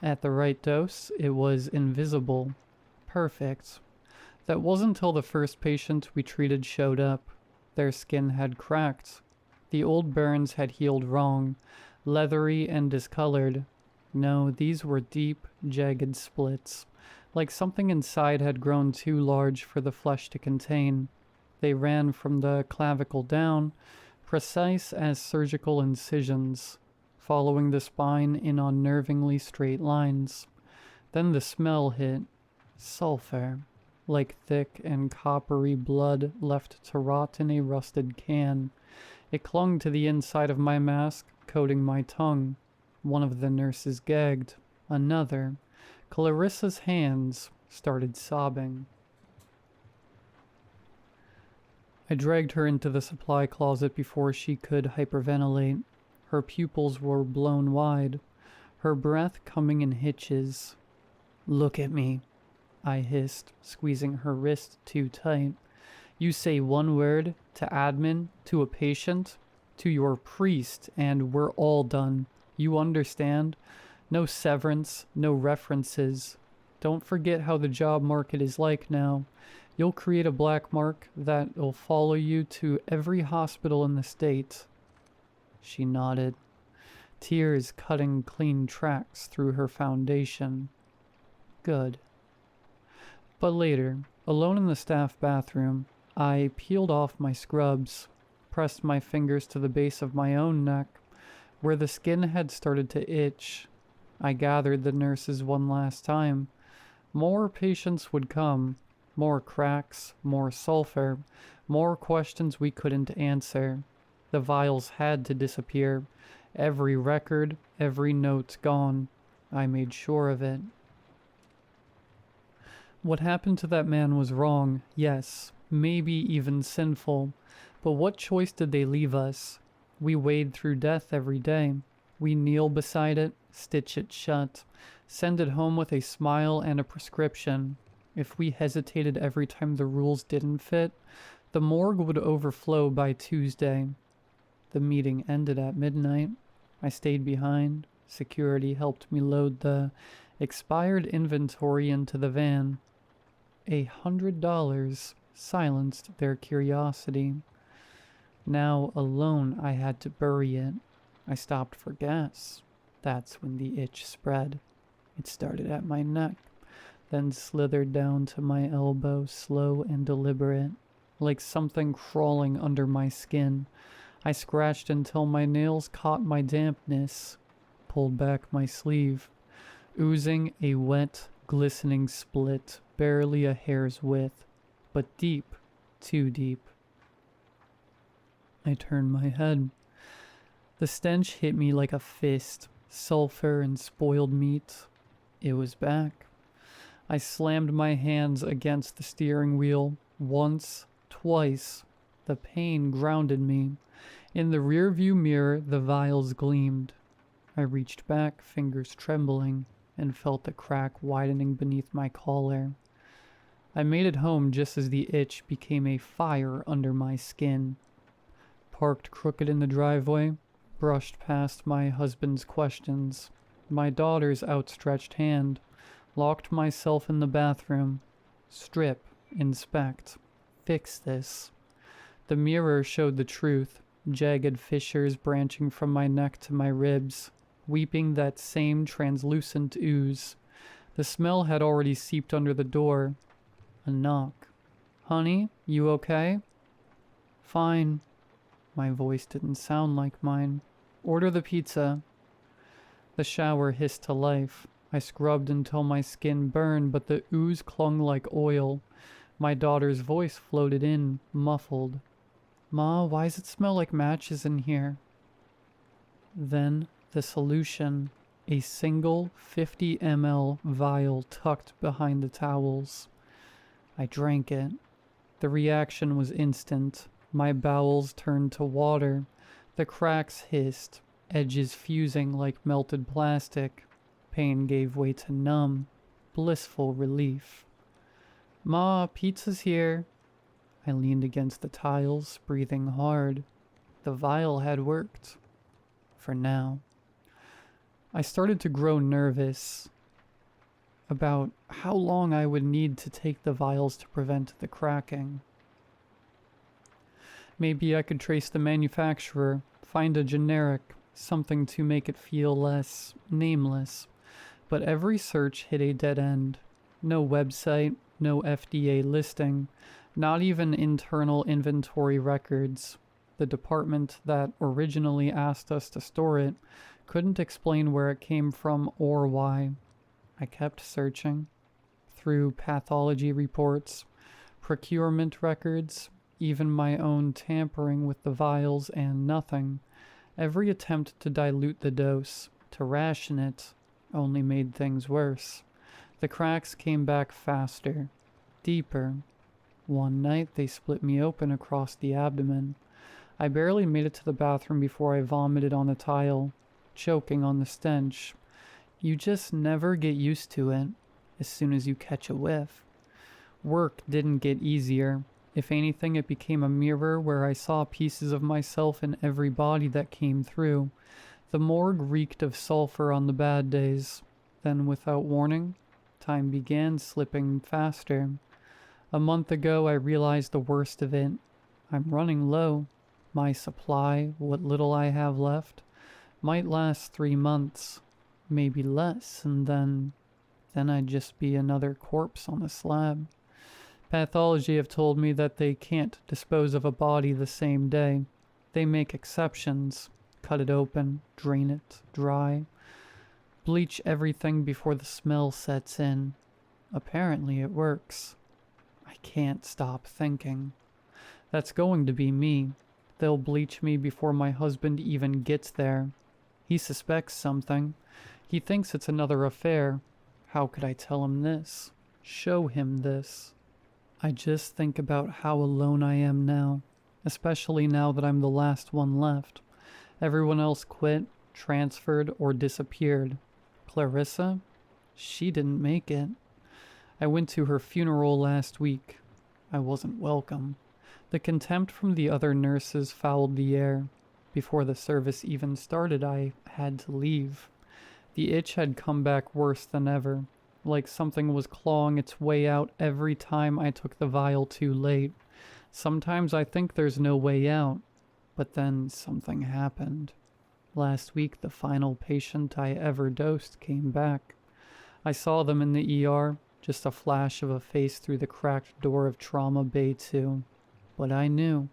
At the right dose, it was invisible. Perfect. That wasn't until the first patient we treated showed up. Their skin had cracked. The old burns had healed wrong, leathery and discolored. No, these were deep, jagged splits, like something inside had grown too large for the flesh to contain. They ran from the clavicle down, precise as surgical incisions, following the spine in unnervingly straight lines. Then the smell hit. Sulfur, like thick and coppery blood left to rot in a rusted can. It clung to the inside of my mask, coating my tongue. One of the nurses gagged. Another. Clarissa's hands started sobbing. I dragged her into the supply closet before she could hyperventilate. Her pupils were blown wide, her breath coming in hitches. "Look at me," I hissed, squeezing her wrist too tight. "You say one word to admin, to a patient, to your priest, and we're all done. You understand? No severance, no references. Don't forget how the job market is like now. You'll create a black mark that will follow you to every hospital in the state." She nodded, tears cutting clean tracks through her foundation. Good. But later, alone in the staff bathroom, I peeled off my scrubs, pressed my fingers to the base of my own neck, where the skin had started to itch. I gathered the nurses one last time. More patients would come. More cracks, more sulfur, more questions we couldn't answer. The vials had to disappear. Every record, every note gone. I made sure of it. What happened to that man was wrong, yes, maybe even sinful. But what choice did they leave us? We wade through death every day. We kneel beside it, stitch it shut, send it home with a smile and a prescription. If we hesitated every time the rules didn't fit, the morgue would overflow by Tuesday. The meeting ended at midnight. I stayed behind. Security helped me load the expired inventory into the van. $100 silenced their curiosity. Now alone I had to bury it. I stopped for gas. That's when the itch spread. It started at my neck, then slithered down to my elbow, slow and deliberate, like something crawling under my skin. I scratched until my nails caught my dampness, pulled back my sleeve, oozing a wet, glistening split, barely a hair's width, but deep, too deep. I turned my head. The stench hit me like a fist, sulfur and spoiled meat. It was back. I slammed my hands against the steering wheel, once, twice. The pain grounded me. In the rearview mirror, the vials gleamed. I reached back, fingers trembling, and felt the crack widening beneath my collar. I made it home just as the itch became a fire under my skin. Parked crooked in the driveway, brushed past my husband's questions, my daughter's outstretched hand, locked myself in the bathroom. Strip, inspect, fix this. The mirror showed the truth, jagged fissures branching from my neck to my ribs, weeping that same translucent ooze. The smell had already seeped under the door. A knock. "Honey, you okay?" "Fine." My voice didn't sound like mine. "Order the pizza." The shower hissed to life. I scrubbed until my skin burned, but the ooze clung like oil. My daughter's voice floated in, muffled. "Ma, why does it smell like matches in here?" Then the solution, a single 50 ml vial tucked behind the towels. I drank it. The reaction was instant. My bowels turned to water. The cracks hissed, edges fusing like melted plastic. Pain gave way to numb, blissful relief. "Ma, pizza's here." I leaned against the tiles, breathing hard. The vial had worked. For now. I started to grow nervous about how long I would need to take the vials to prevent the cracking. Maybe I could trace the manufacturer, find a generic, something to make it feel less nameless. But every search hit a dead end. No website, no FDA listing, not even internal inventory records. The department that originally asked us to store it couldn't explain where it came from or why. I kept searching. Through pathology reports, procurement records, even my own tampering with the vials, and nothing. Every attempt to dilute the dose, to ration it, only made things worse. The cracks came back faster, deeper. One night they split me open across the abdomen. I barely made it to the bathroom before I vomited on the tile, choking on the stench. You just never get used to it as soon as you catch a whiff. Work didn't get easier. If anything, it became a mirror where I saw pieces of myself in every body that came through. The morgue reeked of sulfur on the bad days. Then, without warning, time began slipping faster. A month ago, I realized the worst of it. I'm running low. My supply, what little I have left, might last 3 months, maybe less, and then I'd just be another corpse on the slab. Pathology have told me that they can't dispose of a body the same day. They make exceptions. Cut it open, drain it dry, bleach everything before the smell sets in. Apparently it works. I can't stop thinking. That's going to be me. They'll bleach me before my husband even gets there. He suspects something. He thinks it's another affair. How could I tell him this? Show him this? I just think about how alone I am now, especially now that I'm the last one left. Everyone else quit, transferred, or disappeared. Clarissa? She didn't make it. I went to her funeral last week. I wasn't welcome. The contempt from the other nurses fouled the air. Before the service even started, I had to leave. The itch had come back worse than ever, like something was clawing its way out every time I took the vial too late. Sometimes I think there's no way out, but then something happened. Last week, the final patient I ever dosed came back. I saw them in the ER, just a flash of a face through the cracked door of Trauma Bay 2. But I knew.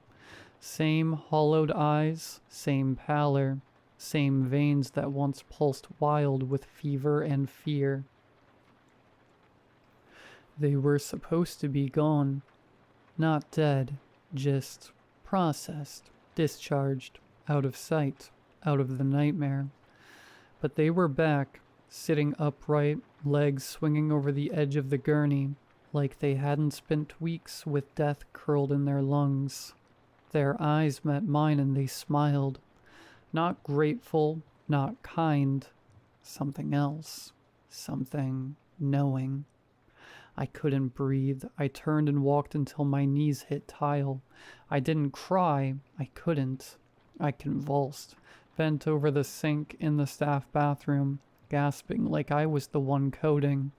Same hollowed eyes, same pallor, same veins that once pulsed wild with fever and fear. They were supposed to be gone. Not dead, just processed, discharged, out of sight, out of the nightmare. But they were back, sitting upright, legs swinging over the edge of the gurney, like they hadn't spent weeks with death curled in their lungs. Their eyes met mine and they smiled. Not grateful, not kind, something else. something knowing. I couldn't breathe. I turned and walked until my knees hit tile. I didn't cry. I couldn't. I convulsed, bent over the sink in the staff bathroom, gasping like I was the one coding.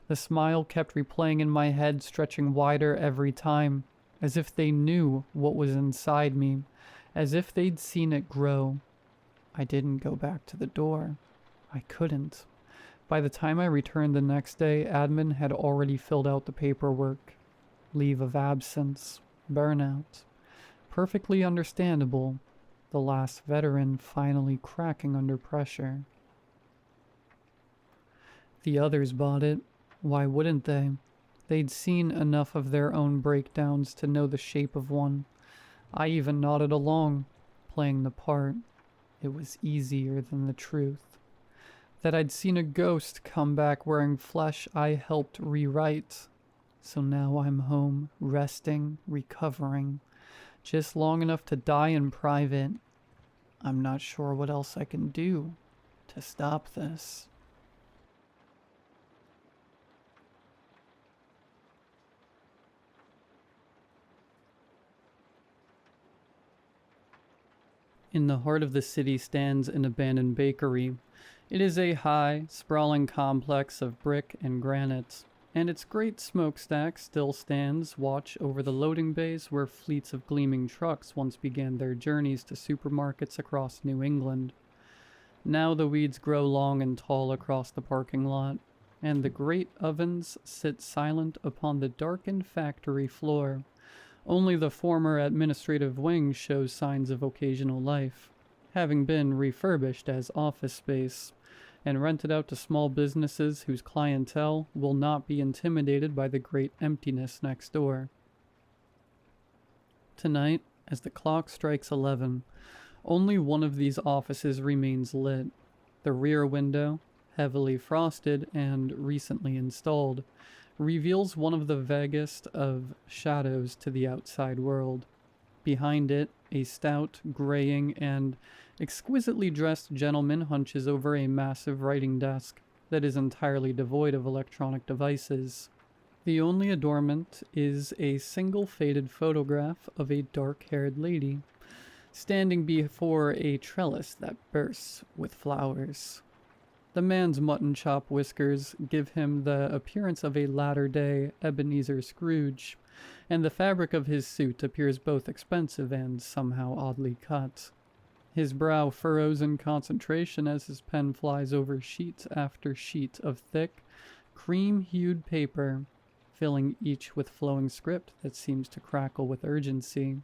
The smile kept replaying in my head, stretching wider every time, as if they knew what was inside me, as if they'd seen it grow. I didn't go back to the door. I couldn't. By the time I returned the next day, admin had already filled out the paperwork. Leave of absence. Burnout. Perfectly understandable. The last veteran finally cracking under pressure. The others bought it. Why wouldn't they? They'd seen enough of their own breakdowns to know the shape of one. I even nodded along, playing the part. It was easier than the truth. That I'd seen a ghost come back wearing flesh I helped rewrite. So now I'm home, resting, recovering. Just long enough to die in private. I'm not sure what else I can do to stop this. In the heart of the city stands an abandoned bakery. It is a high, sprawling complex of brick and granite, and its great smokestack still stands watch over the loading bays where fleets of gleaming trucks once began their journeys to supermarkets across New England. Now the weeds grow long and tall across the parking lot, and the great ovens sit silent upon the darkened factory floor. Only the former administrative wing shows signs of occasional life, having been refurbished as office space and rented out to small businesses whose clientele will not be intimidated by the great emptiness next door. Tonight, as the clock strikes 11, only one of these offices remains lit. The rear window, heavily frosted and recently installed, reveals one of the vaguest of shadows to the outside world. Behind it, a stout, graying, and exquisitely dressed gentleman hunches over a massive writing desk that is entirely devoid of electronic devices. The only adornment is a single faded photograph of a dark-haired lady, standing before a trellis that bursts with flowers. The man's mutton chop whiskers give him the appearance of a latter-day Ebenezer Scrooge, and the fabric of his suit appears both expensive and somehow oddly cut. His brow furrows in concentration as his pen flies over sheet after sheet of thick, cream-hued paper, filling each with flowing script that seems to crackle with urgency.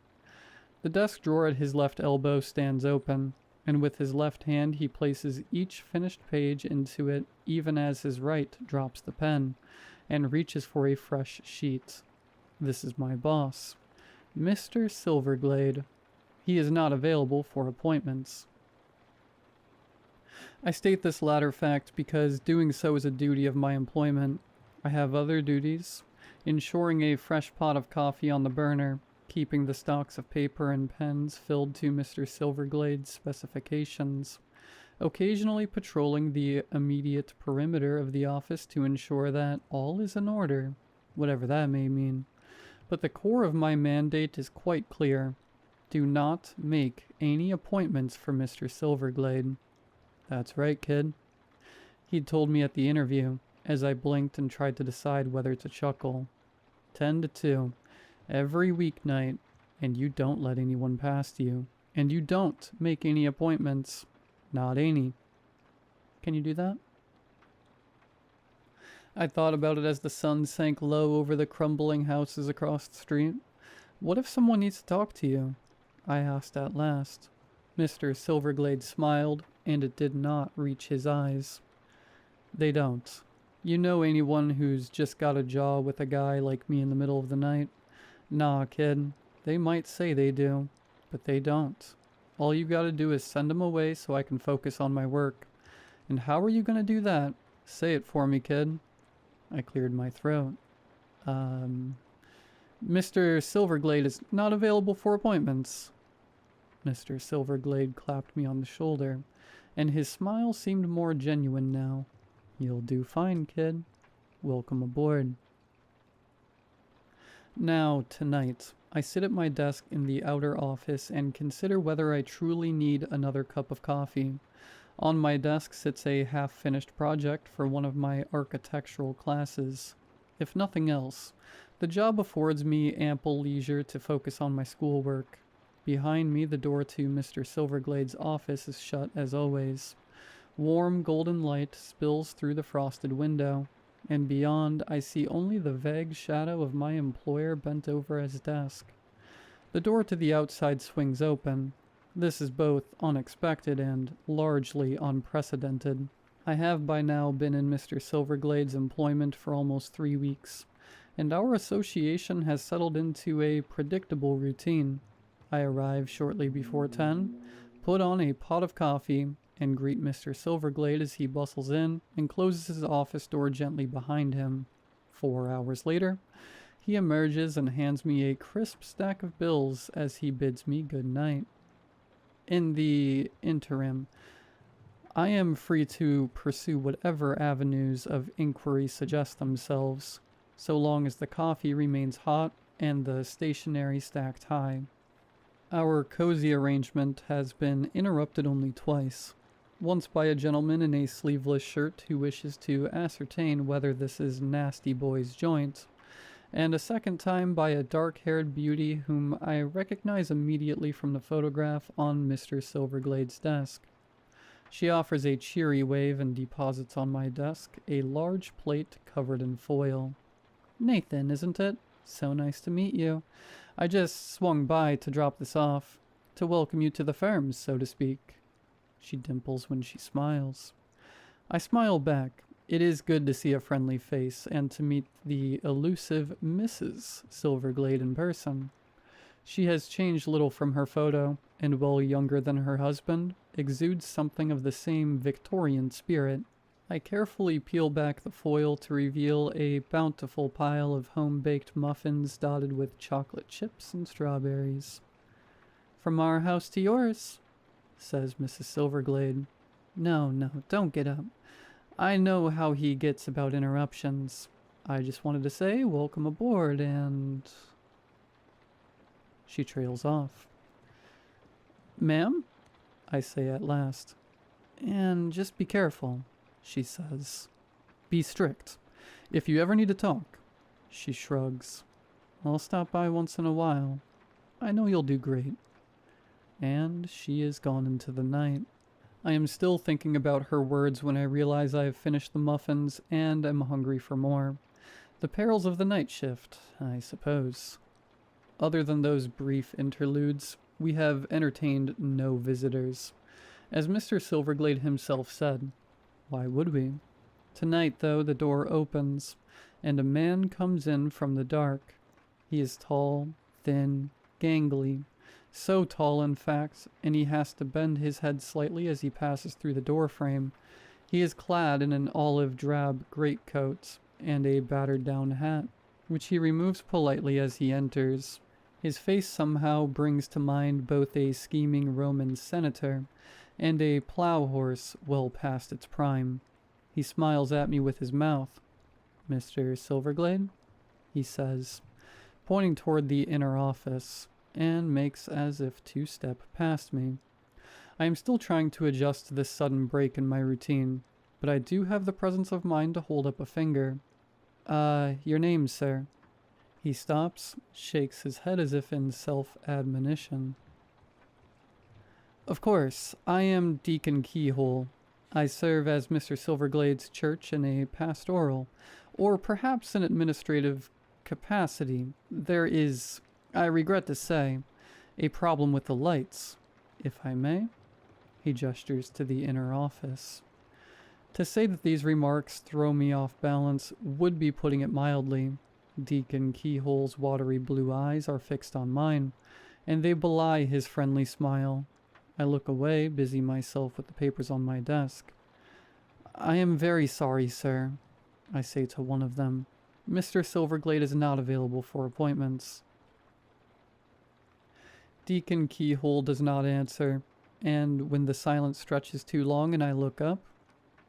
The desk drawer at his left elbow stands open, and with his left hand he places each finished page into it even as his right drops the pen, and reaches for a fresh sheet. This is my boss, Mr. Silvergleid. He is not available for appointments. I state this latter fact because doing so is a duty of my employment. I have other duties, ensuring a fresh pot of coffee on the burner, keeping the stocks of paper and pens filled to Mr. Silvergleid's specifications, occasionally patrolling the immediate perimeter of the office to ensure that all is in order, whatever that may mean. But the core of my mandate is quite clear. Do not make any appointments for Mr. Silvergleid. That's right, kid. He'd told me at the interview, as I blinked and tried to decide whether to chuckle. 10 to 2. Every weeknight, and you don't let anyone past you. And you don't make any appointments. Not any. Can you do that? I thought about it as the sun sank low over the crumbling houses across the street. What if someone needs to talk to you? I asked at last. Mr. Silvergleid smiled, and it did not reach his eyes. They don't. You know anyone who's just got a jaw with a guy like me in the middle of the night? Nah, kid. They might say they do, but they don't. All you gotta do is send them away so I can focus on my work. And how are you gonna do that? Say it for me, kid. I cleared my throat. Mr. Silvergleid is not available for appointments. Mr. Silvergleid clapped me on the shoulder, and his smile seemed more genuine now. You'll do fine, kid. Welcome aboard. Now, tonight, I sit at my desk in the outer office and consider whether I truly need another cup of coffee. On my desk sits a half-finished project for one of my architectural classes. If nothing else, the job affords me ample leisure to focus on my schoolwork. Behind me, the door to Mr. Silvergleid's office is shut as always. Warm golden light spills through the frosted window, and beyond I see only the vague shadow of my employer bent over his desk. The door to the outside swings open. This is both unexpected and largely unprecedented. I have by now been in Mr. Silvergleid's employment for almost 3 weeks, and our association has settled into a predictable routine. I arrive shortly before 10, put on a pot of coffee, and greet Mr. Silvergleid as he bustles in and closes his office door gently behind him. 4 hours later, he emerges and hands me a crisp stack of bills as he bids me good night. In the interim, I am free to pursue whatever avenues of inquiry suggest themselves, so long as the coffee remains hot and the stationery stacked high. Our cozy arrangement has been interrupted only twice. Once by a gentleman in a sleeveless shirt who wishes to ascertain whether this is Nasty Boy's joint, and a second time by a dark-haired beauty whom I recognize immediately from the photograph on Mr. Silvergleid's desk. She offers a cheery wave and deposits on my desk a large plate covered in foil. "Nathan, isn't it? So nice to meet you. I just swung by to drop this off, to welcome you to the firm, so to speak." She dimples when she smiles. I smile back. It is good to see a friendly face and to meet the elusive Mrs. Silvergleid in person. She has changed little from her photo, and while younger than her husband, exudes something of the same Victorian spirit. I carefully peel back the foil to reveal a bountiful pile of home-baked muffins dotted with chocolate chips and strawberries. "From our house to yours," says Mrs. Silvergleid. No, don't get up. I know how he gets about interruptions. I just wanted to say welcome aboard and... She trails off. "Ma'am?" I say at last. "And just be careful," she says. "Be strict. If you ever need to talk." She shrugs. "I'll stop by once in a while. I know you'll do great." And she is gone into the night. I am still thinking about her words when I realize I have finished the muffins and am hungry for more. The perils of the night shift, I suppose. Other than those brief interludes, we have entertained no visitors. As Mr. Silvergleid himself said, why would we? Tonight, though, the door opens, and a man comes in from the dark. He is tall, thin, gangly. So tall, in fact, and he has to bend his head slightly as he passes through the doorframe. He is clad in an olive-drab greatcoat and a battered-down hat, which he removes politely as he enters. His face somehow brings to mind both a scheming Roman senator and a plow horse well past its prime. He smiles at me with his mouth. "Mr. Silvergleid?" he says, pointing toward the inner office, and makes as if to step past me. I am still trying to adjust to this sudden break in my routine, but I do have the presence of mind to hold up a finger. Your name, sir?" He stops, shakes his head as if in self-admonition. "Of course, I am Deacon Keyhole. I serve as Mr. Silvergleid's church in a pastoral, or perhaps an administrative capacity. There is, I regret to say, a problem with the lights, if I may." He gestures to the inner office. To say that these remarks throw me off balance would be putting it mildly. Deacon Keyhole's watery blue eyes are fixed on mine, and they belie his friendly smile. I look away, busy myself with the papers on my desk. "I am very sorry, sir," I say to one of them. "Mr. Silvergleid is not available for appointments." Deacon Keyhole does not answer, and when the silence stretches too long and I look up,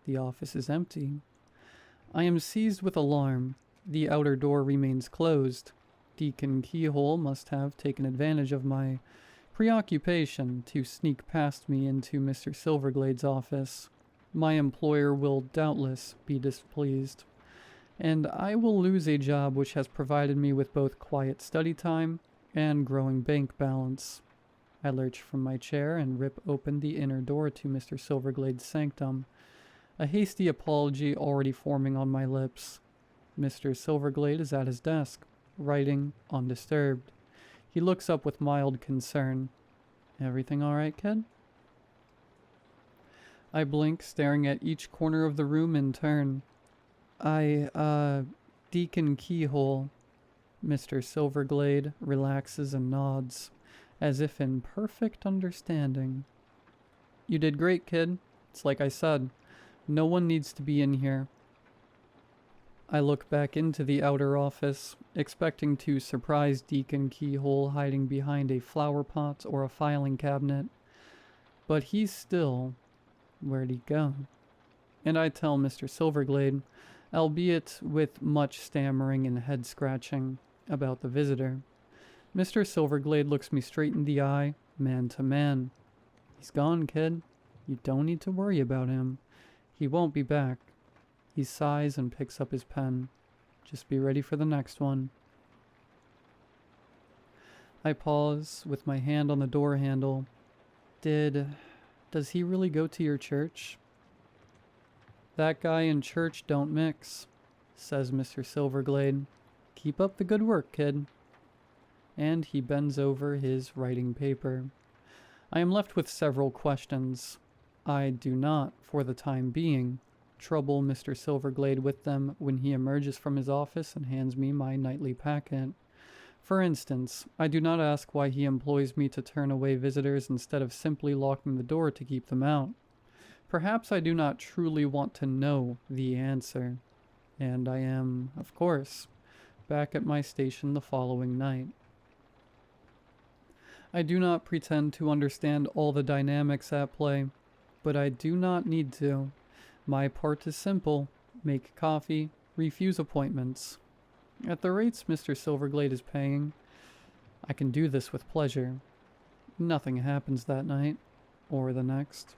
the office is empty. I am seized with alarm. The outer door remains closed. Deacon Keyhole must have taken advantage of my preoccupation to sneak past me into Mr. Silvergleid's office. My employer will doubtless be displeased, and I will lose a job which has provided me with both quiet study time and growing bank balance. I lurch from my chair and rip open the inner door to Mr. Silvergleid's sanctum, a hasty apology already forming on my lips. Mr. Silvergleid is at his desk, writing undisturbed. He looks up with mild concern. "Everything all right, kid?" I blink, staring at each corner of the room in turn. Deacon Keyhole." Mr. Silvergleid relaxes and nods, as if in perfect understanding. "You did great, kid. It's like I said. No one needs to be in here." I look back into the outer office, expecting to surprise Deacon Keyhole hiding behind a flower pot or a filing cabinet. But he's still... Where'd he go? And I tell Mr. Silvergleid, albeit with much stammering and head scratching, about the visitor. Mr. Silvergleid looks me straight in the eye, man to man. "He's gone, kid. You don't need to worry about him. He won't be back." He sighs and picks up his pen. "Just be ready for the next one." I pause, with my hand on the door handle. Does he really go to your church?" "That guy and church don't mix," says Mr. Silvergleid. "Keep up the good work, kid." And he bends over his writing paper. I am left with several questions. I do not, for the time being, trouble Mr. Silvergleid with them when he emerges from his office and hands me my nightly packet. For instance, I do not ask why he employs me to turn away visitors instead of simply locking the door to keep them out. Perhaps I do not truly want to know the answer. And I am, of course, back at my station the following night. I do not pretend to understand all the dynamics at play, but I do not need to. My part is simple: make coffee, refuse appointments. At the rates Mr. Silvergleid is paying, I can do this with pleasure. Nothing happens that night, or the next.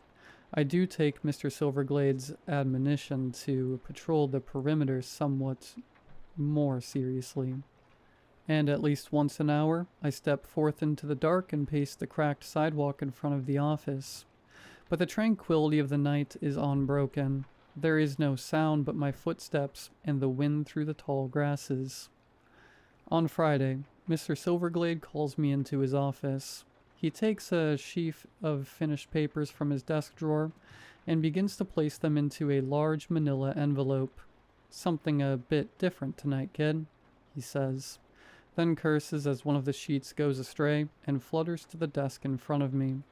I do take Mr. Silvergleid's admonition to patrol the perimeter somewhat more seriously. And at least once an hour, I step forth into the dark and pace the cracked sidewalk in front of the office. But the tranquility of the night is unbroken. There is no sound but my footsteps and the wind through the tall grasses. On Friday, Mr. Silvergleid calls me into his office. He takes a sheaf of finished papers from his desk drawer and begins to place them into a large manila envelope. "Something a bit different tonight, kid," he says, then curses as one of the sheets goes astray and flutters to the desk in front of me.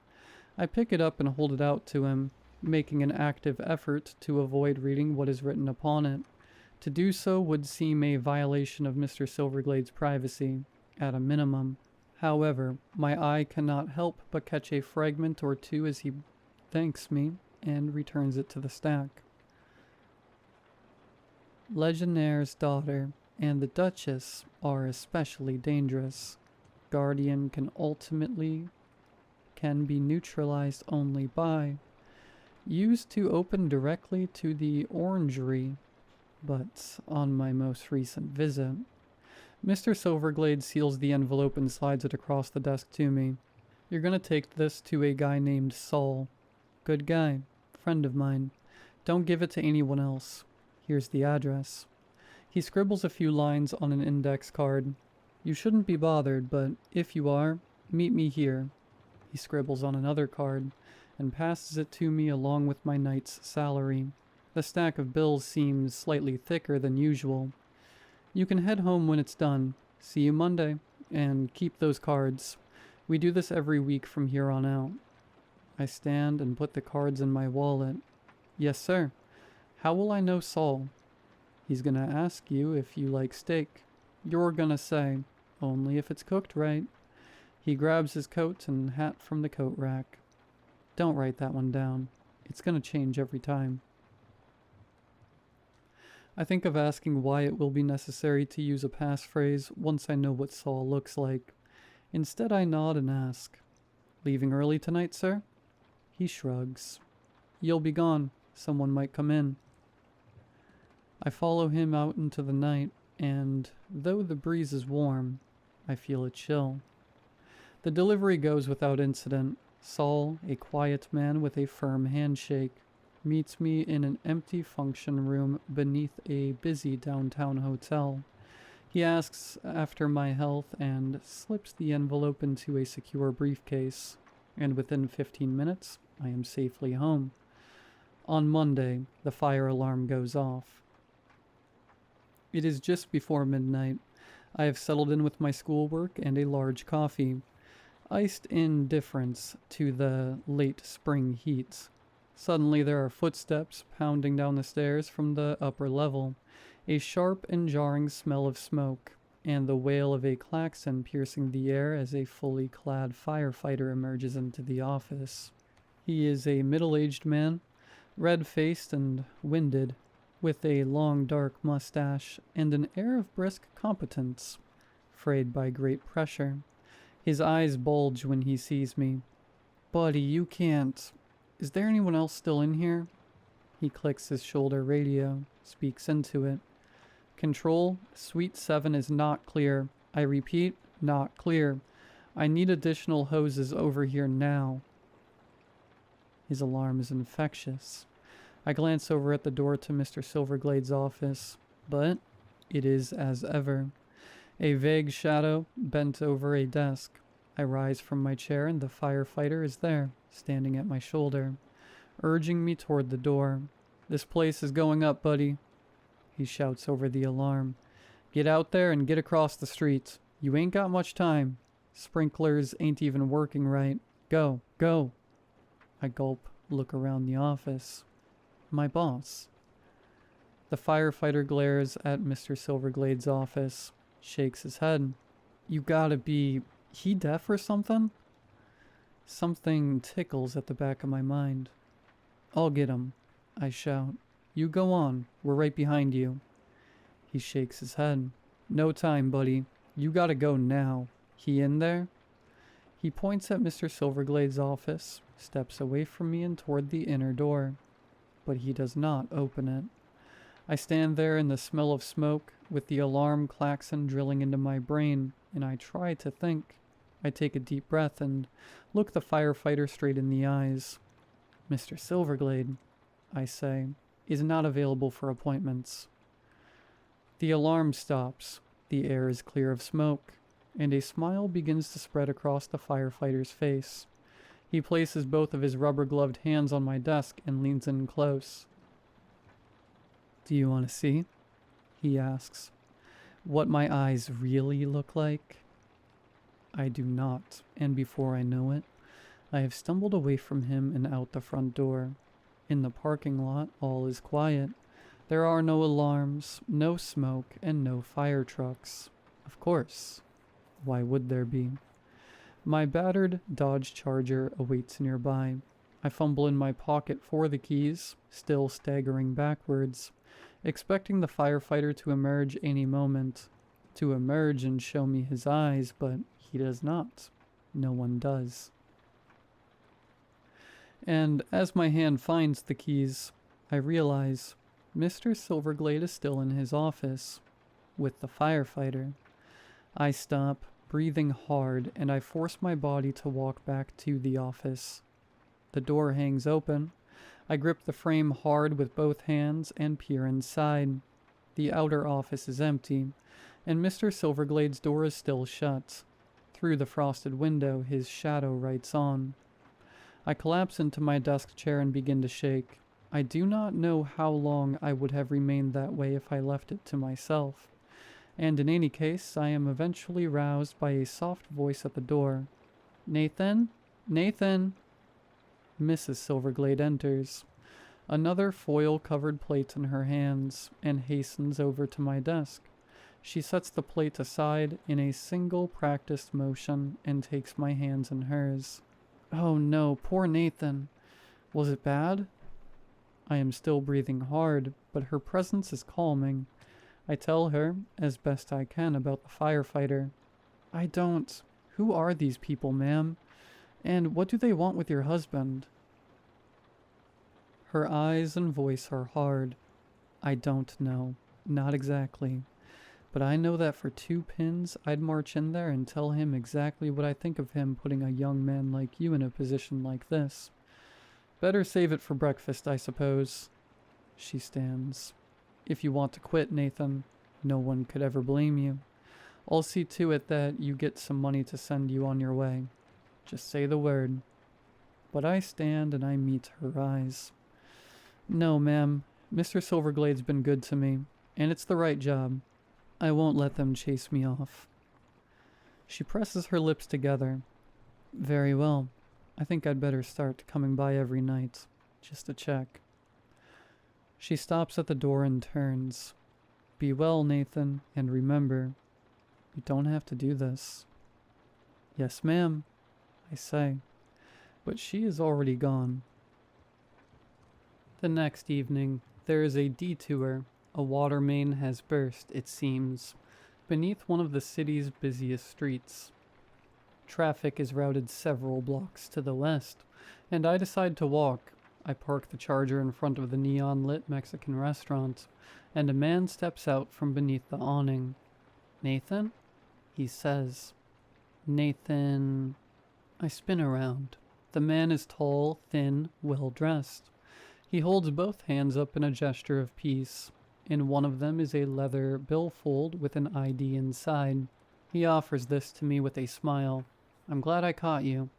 I pick it up and hold it out to him, making an active effort to avoid reading what is written upon it. To do so would seem a violation of Mr. Silvergleid's privacy, at a minimum. However, my eye cannot help but catch a fragment or two as he thanks me and returns it to the stack. "Legionnaire's daughter and the Duchess are especially dangerous. Guardian can be neutralized only by... used to open directly to the orangery, but on my most recent visit..." Mr. Silvergleid seals the envelope and slides it across the desk to me. "You're gonna take this to a guy named Saul. Good guy. Friend of mine. Don't give it to anyone else. Here's the address." He scribbles a few lines on an index card. "You shouldn't be bothered, but if you are, meet me here." He scribbles on another card and passes it to me along with my night's salary. The stack of bills seems slightly thicker than usual. "You can head home when it's done. See you Monday. And keep those cards. We do this every week from here on out." I stand and put the cards in my wallet. "Yes, sir. How will I know Saul?" "He's gonna ask you if you like steak. You're gonna say, 'Only if it's cooked right.'" He grabs his coat and hat from the coat rack. "Don't write that one down. It's gonna change every time." I think of asking why it will be necessary to use a passphrase once I know what Saul looks like. Instead, I nod and ask, "Leaving early tonight, sir?" He shrugs. "You'll be gone. Someone might come in." I follow him out into the night, and though the breeze is warm, I feel a chill. The delivery goes without incident. Saul, a quiet man with a firm handshake, meets me in an empty function room beneath a busy downtown hotel. He asks after my health and slips the envelope into a secure briefcase, and within 15 minutes, I am safely home. On Monday, the fire alarm goes off. It is just before midnight. I have settled in with my schoolwork and a large coffee, iced indifference to the late spring heat. Suddenly there are footsteps pounding down the stairs from the upper level, a sharp and jarring smell of smoke, and the wail of a klaxon piercing the air as a fully clad firefighter emerges into the office. He is a middle-aged man, red-faced and winded, with a long dark mustache and an air of brisk competence, frayed by great pressure. His eyes bulge when he sees me. "Buddy, you can't. Is there anyone else still in here?" He clicks his shoulder radio, speaks into it. "Control, Suite 7 is not clear. I repeat, not clear. I need additional hoses over here now." His alarm is infectious. I glance over at the door to Mr. Silvergleid's office, but it is as ever. A vague shadow bent over a desk. I rise from my chair and the firefighter is there, standing at my shoulder, urging me toward the door. "This place is going up, buddy," he shouts over the alarm. "Get out there and get across the street. You ain't got much time. Sprinklers ain't even working right. Go, go." I gulp, look around the office. My boss. The firefighter glares at Mr. Silvergleid's office, shakes his head. "You gotta be... he deaf or something?" Something tickles at the back of my mind. "I'll get him," I shout. "You go on. We're right behind you." He shakes his head. "No time, buddy. You gotta go now. He in there?" He points at Mr. Silvergleid's office, steps away from me and toward the inner door, but he does not open it. I stand there in the smell of smoke, with the alarm klaxon drilling into my brain, and I try to think. I take a deep breath and look the firefighter straight in the eyes. "Mr. Silvergleid," I say, "is not available for appointments." The alarm stops, the air is clear of smoke, and a smile begins to spread across the firefighter's face. He places both of his rubber-gloved hands on my desk and leans in close. "Do you want to see?" he asks. "What my eyes really look like?" I do not, and before I know it, I have stumbled away from him and out the front door. In the parking lot, all is quiet. There are no alarms, no smoke, and no fire trucks. Of course. Why would there be? My battered Dodge Charger awaits nearby. I fumble in my pocket for the keys, still staggering backwards, expecting the firefighter to emerge any moment. To emerge and show me his eyes, but he does not. No one does. And as my hand finds the keys, I realize Mr. Silvergleid is still in his office, with the firefighter. I stop, breathing hard, and I force my body to walk back to the office. The door hangs open. I grip the frame hard with both hands and peer inside. The outer office is empty, and Mr. Silvergleid's door is still shut. Through the frosted window, his shadow writes on. I collapse into my desk chair and begin to shake. I do not know how long I would have remained that way if I left it to myself. And in any case, I am eventually roused by a soft voice at the door. "Nathan? Nathan!" Mrs. Silvergleid enters, another foil-covered plate in her hands, and hastens over to my desk. She sets the plate aside in a single practiced motion and takes my hands in hers. "Oh no, poor Nathan. Was it bad?" I am still breathing hard, but her presence is calming. I tell her, as best I can, about the firefighter. I don't. Who are these people, ma'am? And what do they want with your husband? Her eyes and voice are hard. I don't know. Not exactly. But I know that for 2 pins, I'd march in there and tell him exactly what I think of him putting a young man like you in a position like this. Better save it for breakfast, I suppose. She stands. If you want to quit, Nathan, no one could ever blame you. I'll see to it that you get some money to send you on your way. Just say the word. But I stand and I meet her eyes. No, ma'am. Mr. Silvergleid's been good to me, and it's the right job. I won't let them chase me off. She presses her lips together. Very well. I think I'd better start coming by every night, just to check. She stops at the door and turns. Be well, Nathan, and remember, you don't have to do this. Yes, ma'am, I say, but she is already gone. The next evening, there is a detour. A water main has burst, it seems, beneath one of the city's busiest streets. Traffic is routed several blocks to the west, and I decide to walk. I park the Charger in front of the neon-lit Mexican restaurant, and a man steps out from beneath the awning. Nathan? He says. Nathan... I spin around. The man is tall, thin, well-dressed. He holds both hands up in a gesture of peace. In one of them is a leather billfold with an ID inside. He offers this to me with a smile. I'm glad I caught you.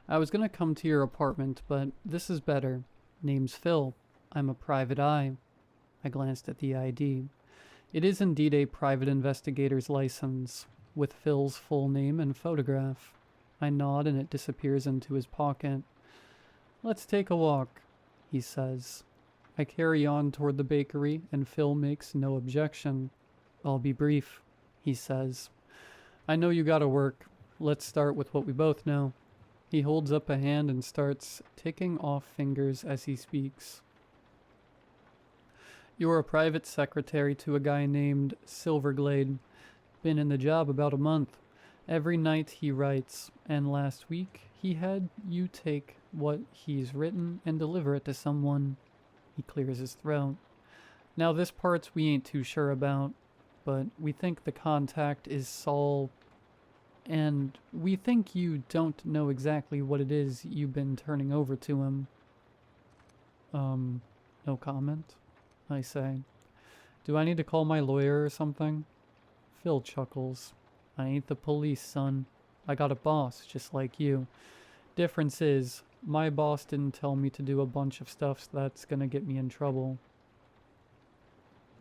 I was gonna come to your apartment, but this is better. Name's Phil. I'm a private eye. I glanced at the ID. It is indeed a private investigator's license, with Phil's full name and photograph. I nod and it disappears into his pocket. Let's take a walk, he says. I carry on toward the bakery, and Phil makes no objection. I'll be brief, he says. I know you gotta work. Let's start with what we both know. He holds up a hand and starts ticking off fingers as he speaks. You're a private secretary to a guy named Silvergleid. Been in the job about a month. Every night he writes, and last week he had you take what he's written and deliver it to someone. He clears his throat. Now this part's we ain't too sure about, but we think the contact is Saul, and we think you don't know exactly what it is you've been turning over to him. No comment, I say. Do I need to call my lawyer or something? Phil chuckles. I ain't the police, son. I got a boss, just like you. Difference is, my boss didn't tell me to do a bunch of stuff that's gonna get me in trouble.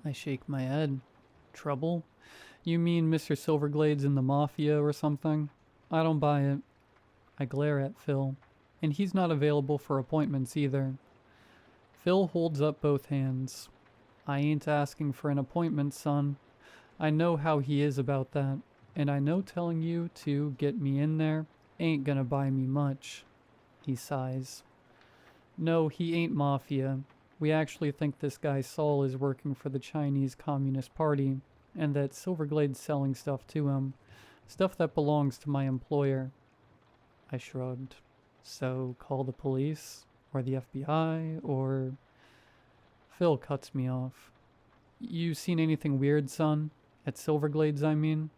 I shake my head. Trouble? You mean Mr. Silvergleid's in the mafia or something? I don't buy it. I glare at Phil, and he's not available for appointments either. Phil holds up both hands. I ain't asking for an appointment, son. I know how he is about that, and I know telling you to get me in there ain't gonna buy me much. He sighs. No, he ain't mafia. We actually think this guy Saul is working for the Chinese Communist Party, and that Silvergleid's selling stuff to him. Stuff that belongs to my employer. I shrugged. So, call the police? Or the FBI? Or... Phil cuts me off. You seen anything weird, son? At Silvergleid's, I mean?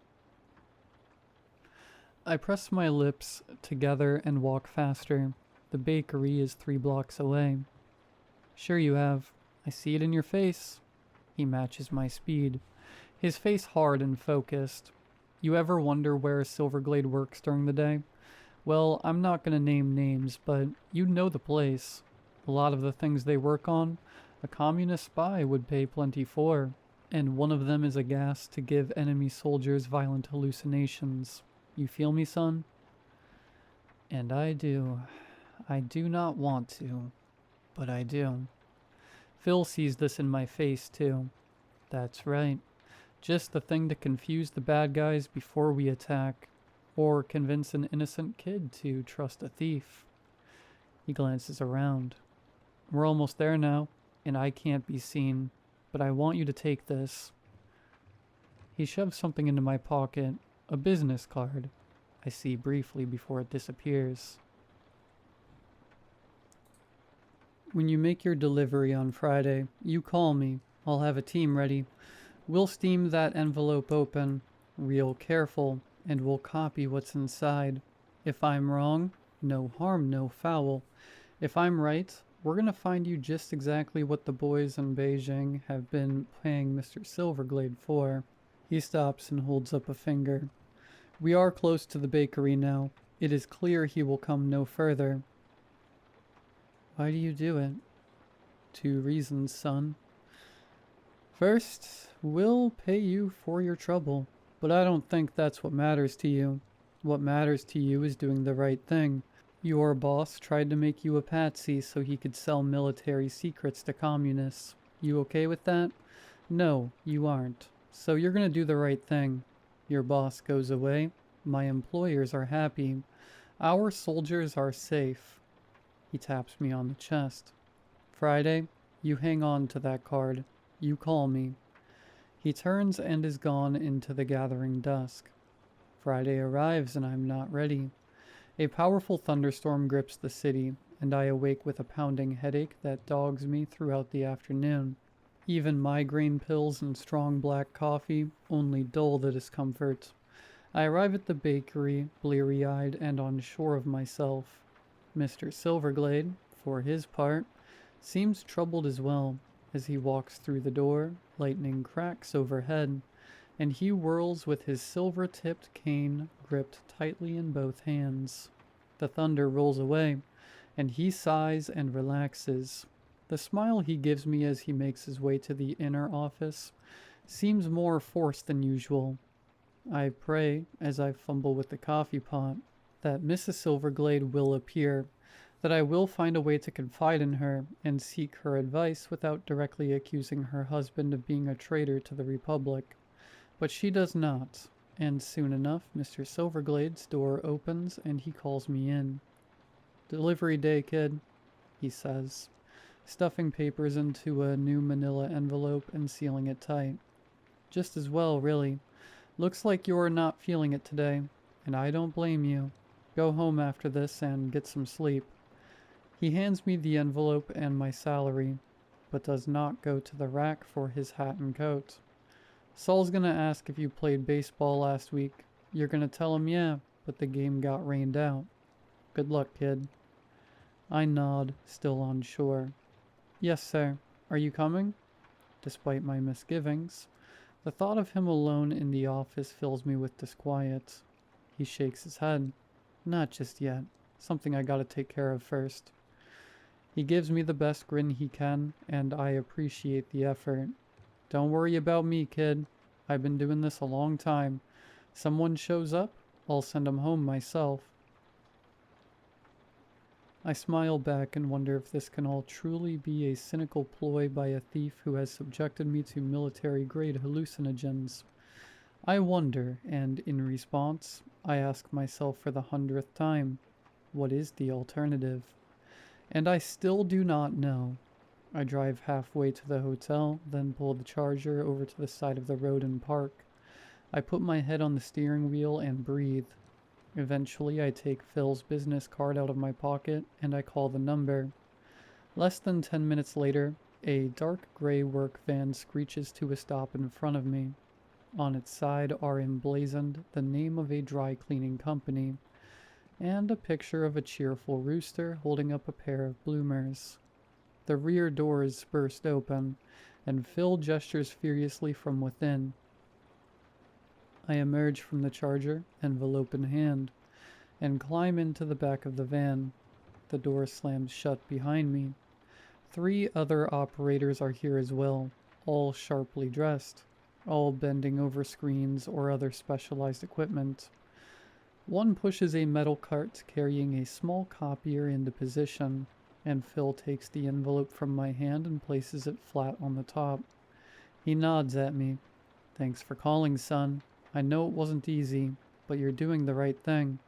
I press my lips together and walk faster. The bakery is 3 blocks away. Sure you have. I see it in your face. He matches my speed. His face hard and focused. You ever wonder where Silvergleid works during the day? Well, I'm not gonna name names, but you know the place. A lot of the things they work on, a communist spy would pay plenty for. And one of them is a gas to give enemy soldiers violent hallucinations. You feel me, son? And I do. I do not want to, but I do. Phil sees this in my face, too. That's right. Just the thing to confuse the bad guys before we attack, or convince an innocent kid to trust a thief. He glances around. We're almost there now. and I can't be seen, but I want you to take this. He shoves something into my pocket, a business card. I see briefly before it disappears. When you make your delivery on Friday, you call me. I'll have a team ready. We'll steam that envelope open, real careful, and we'll copy what's inside. If I'm wrong, no harm, no foul. If I'm right, we're gonna find you just exactly what the boys in Beijing have been paying Mr. Silvergleid for. He stops and holds up a finger. We are close to the bakery now. It is clear he will come no further. Why do you do it? 2 reasons, son. First, we'll pay you for your trouble, but I don't think that's what matters to you. What matters to you is doing the right thing. Your boss tried to make you a patsy so he could sell military secrets to communists. You okay with that? No, you aren't. So you're gonna do the right thing. Your boss goes away. My employers are happy. Our soldiers are safe. He taps me on the chest. Friday, you hang on to that card. You call me. He turns and is gone into the gathering dusk. Friday arrives and I'm not ready. A powerful thunderstorm grips the city, and I awake with a pounding headache that dogs me throughout the afternoon. Even migraine pills and strong black coffee only dull the discomfort. I arrive at the bakery, bleary-eyed and unsure of myself. Mr. Silvergleid, for his part, seems troubled as well. As he walks through the door, lightning cracks overhead, and he whirls with his silver-tipped cane gripped tightly in both hands. The thunder rolls away, and he sighs and relaxes. The smile he gives me as he makes his way to the inner office seems more forced than usual. I pray, as I fumble with the coffee pot, that Mrs. Silvergleid will appear, that I will find a way to confide in her and seek her advice without directly accusing her husband of being a traitor to the Republic. But she does not, and soon enough Mr. Silvergleid's door opens and he calls me in. "Delivery day, kid," he says, stuffing papers into a new manila envelope and sealing it tight. "Just as well, really. Looks like you're not feeling it today, and I don't blame you. Go home after this and get some sleep." He hands me the envelope and my salary, but does not go to the rack for his hat and coat. "Saul's gonna ask if you played baseball last week. You're gonna tell him yeah, but the game got rained out. Good luck, kid." I nod, still unsure. "Yes, sir. Are you coming?" Despite my misgivings, the thought of him alone in the office fills me with disquiet. He shakes his head. "Not just yet. Something I gotta take care of first." He gives me the best grin he can, and I appreciate the effort. "Don't worry about me, kid. I've been doing this a long time. Someone shows up, I'll send him home myself." I smile back and wonder if this can all truly be a cynical ploy by a thief who has subjected me to military-grade hallucinogens. I wonder, and in response, I ask myself for the 100th time, what is the alternative? And I still do not know. I drive halfway to the hotel, then pull the Charger over to the side of the road and park. I put my head on the steering wheel and breathe. Eventually, I take Phil's business card out of my pocket and I call the number. Less than 10 minutes later, a dark gray work van screeches to a stop in front of me. On its side are emblazoned the name of a dry cleaning company, and a picture of a cheerful rooster holding up a pair of bloomers. The rear doors burst open, and Phil gestures furiously from within. I emerge from the Charger, envelope in hand, and climb into the back of the van. The door slams shut behind me. 3 other operators are here as well, all sharply dressed, all bending over screens or other specialized equipment. One pushes a metal cart carrying a small copier into position, and Phil takes the envelope from my hand and places it flat on the top. He nods at me. "Thanks for calling, son. I know it wasn't easy, but you're doing the right thing."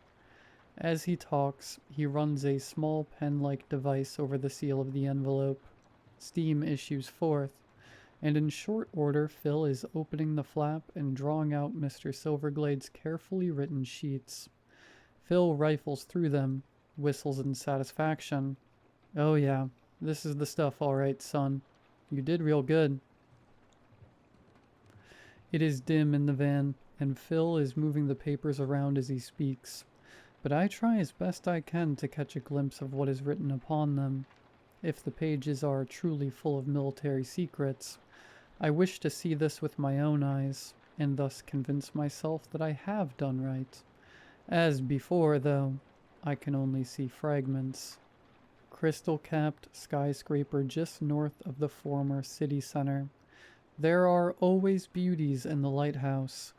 As he talks, he runs a small pen-like device over the seal of the envelope. Steam issues forth, and in short order Phil is opening the flap and drawing out Mr. Silverglade's carefully written sheets. Phil rifles through them, whistles in satisfaction. "Oh yeah, this is the stuff all right, son. You did real good." It is dim in the van, and Phil is moving the papers around as he speaks, but I try as best I can to catch a glimpse of what is written upon them. If the pages are truly full of military secrets, I wish to see this with my own eyes, and thus convince myself that I have done right. As before, though, I can only see fragments. Crystal-capped skyscraper just north of the former city center. There are always beauties in the lighthouse.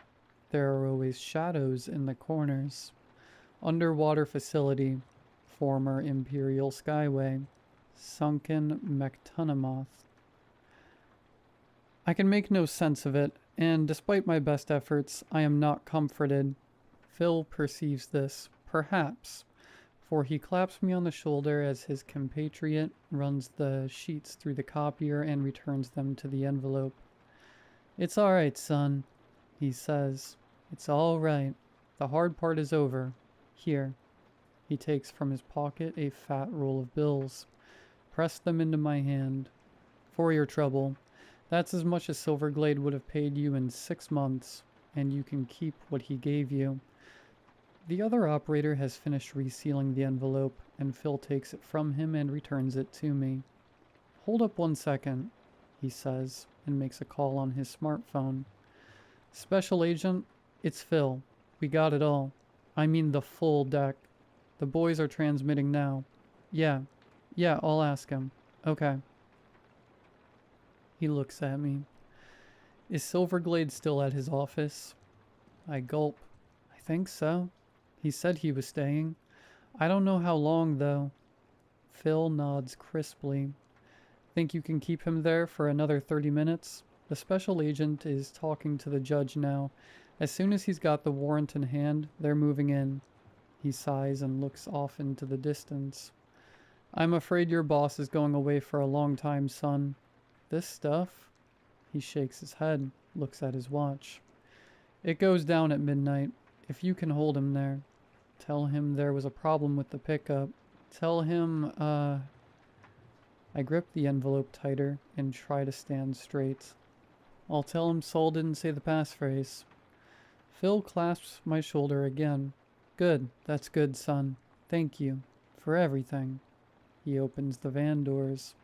There are always shadows in the corners. Underwater facility, former Imperial Skyway, sunken Mechtunamoth. I can make no sense of it, and despite my best efforts, I am not comforted. Phil perceives this, perhaps, for he claps me on the shoulder as his compatriot runs the sheets through the copier and returns them to the envelope. "It's all right, son," he says. "It's all right. The hard part is over. Here." He takes from his pocket a fat roll of bills. Press them into my hand. "For your trouble. That's as much as Silvergleid would have paid you in 6 months, and you can keep what he gave you." The other operator has finished resealing the envelope, and Phil takes it from him and returns it to me. "Hold up 1 second, he says, and makes a call on his smartphone. "Special Agent, it's Phil. We got it all. I mean the full deck. The boys are transmitting now. Yeah, I'll ask him. Okay." He looks at me. "Is Silvergleid still at his office?" I gulp. "I think so. He said he was staying. I don't know how long, though." Phil nods crisply. "Think you can keep him there for another 30 minutes? The special agent is talking to the judge now. As soon as he's got the warrant in hand, they're moving in." He sighs and looks off into the distance. "I'm afraid your boss is going away for a long time, son. This stuff?" He shakes his head, looks at his watch. "It goes down at midnight. If you can hold him there. Tell him there was a problem with the pickup. Tell him, I grip the envelope tighter and try to stand straight. "I'll tell him Saul didn't say the passphrase." Phil clasps my shoulder again. "Good, that's good, son. Thank you. For everything." He opens the van doors.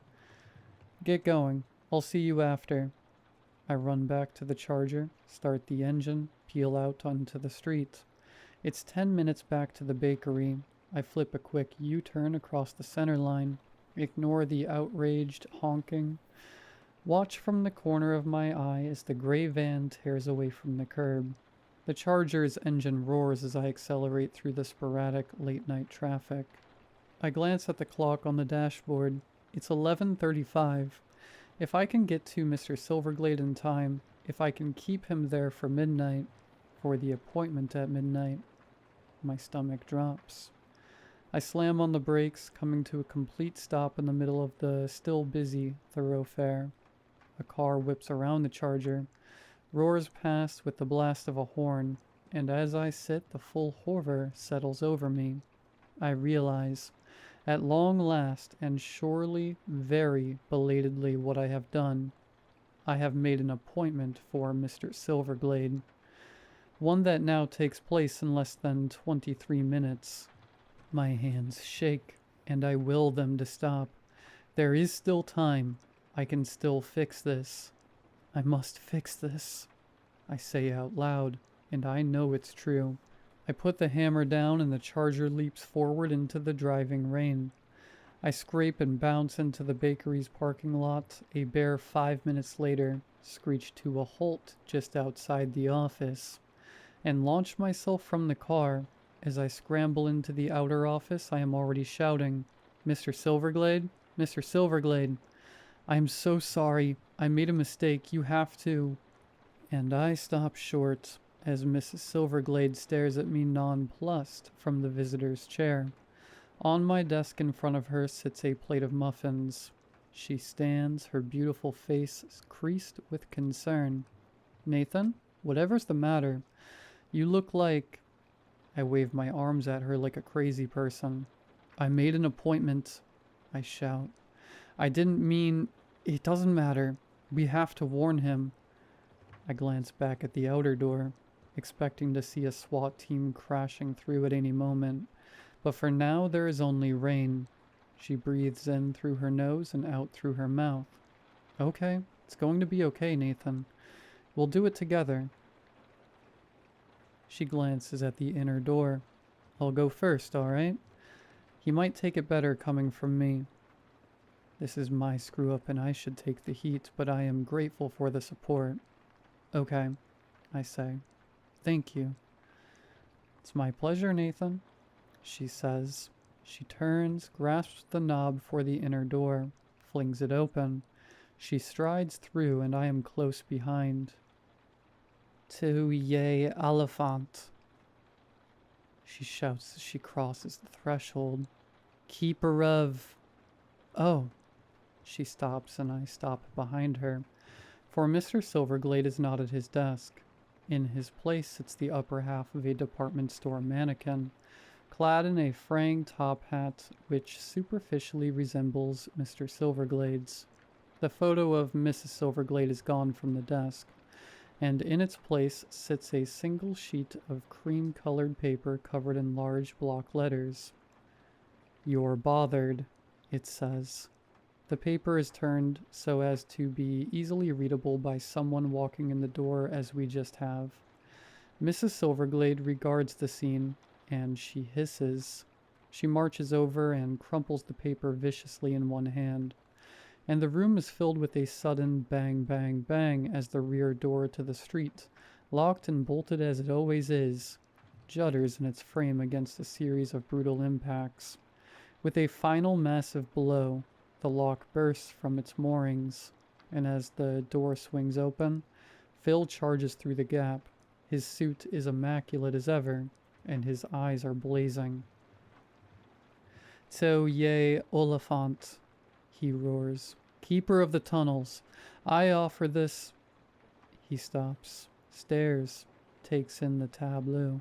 "Get going. I'll see you after." I run back to the charger, start the engine, peel out onto the street. It's 10 minutes back to the bakery. I flip a quick U-turn across the center line, ignore the outraged honking, watch from the corner of my eye as the gray van tears away from the curb. The Charger's engine roars as I accelerate through the sporadic late-night traffic. I glance at the clock on the dashboard. It's 11:35. If I can get to Mr. Silvergleid in time, if I can keep him there for midnight, for the appointment at midnight, my stomach drops. I slam on the brakes, coming to a complete stop in the middle of the still busy thoroughfare. A car whips around the Charger, roars past with the blast of a horn, and as I sit, the full horror settles over me. I realize, at long last, and surely very belatedly, what I have done. I have made an appointment for Mr. Silvergleid. One that now takes place in less than 23 minutes. My hands shake, and I will them to stop. There is still time. I can still fix this. I must fix this. I say out loud, and I know it's true. I put the hammer down and the Charger leaps forward into the driving rain. I scrape and bounce into the bakery's parking lot, a bare 5 minutes later, screech to a halt just outside the office, and launch myself from the car. As I scramble into the outer office, I am already shouting, "Mr. Silvergleid? Mr. Silvergleid! I am so sorry. I made a mistake. You have to..." And I stop short as Mrs. Silvergleid stares at me nonplussed from the visitor's chair. On my desk in front of her sits a plate of muffins. She stands, her beautiful face creased with concern. Nathan, whatever's the matter? You look like... I wave my arms at her like a crazy person. I made an appointment, I shout. I didn't mean... It doesn't matter. We have to warn him. I glance back at the outer door, expecting to see a SWAT team crashing through at any moment. But for now, there is only rain. She breathes in through her nose and out through her mouth. Okay, it's going to be okay, Nathan. We'll do it together. She glances at the inner door. I'll go first, alright? He might take it better coming from me. This is my screw-up and I should take the heat, but I am grateful for the support. Okay, I say. Thank you. It's my pleasure, Nathan, she says. She turns, grasps the knob for the inner door, flings it open. She strides through and I am close behind. To ye elephant, she shouts as she crosses the threshold. Keeper of... Oh. She stops and I stop behind her, for Mr. Silvergleid is not at his desk. In his place sits the upper half of a department store mannequin, clad in a fraying top hat which superficially resembles Mr. Silvergleid's. The photo of Mrs. Silvergleid is gone from the desk, and in its place sits a single sheet of cream-colored paper covered in large block letters. You're bothered, it says. The paper is turned so as to be easily readable by someone walking in the door as we just have. Mrs. Silvergleid regards the scene, and she hisses. She marches over and crumples the paper viciously in one hand, and the room is filled with a sudden bang, bang, bang as the rear door to the street, locked and bolted as it always is, judders in its frame against a series of brutal impacts. With a final massive blow, the lock bursts from its moorings, and as the door swings open, Phil charges through the gap. His suit is immaculate as ever, and his eyes are blazing. To ye Oliphant, he roars, keeper of the tunnels, I offer this... He stops, stares, takes in the tableau.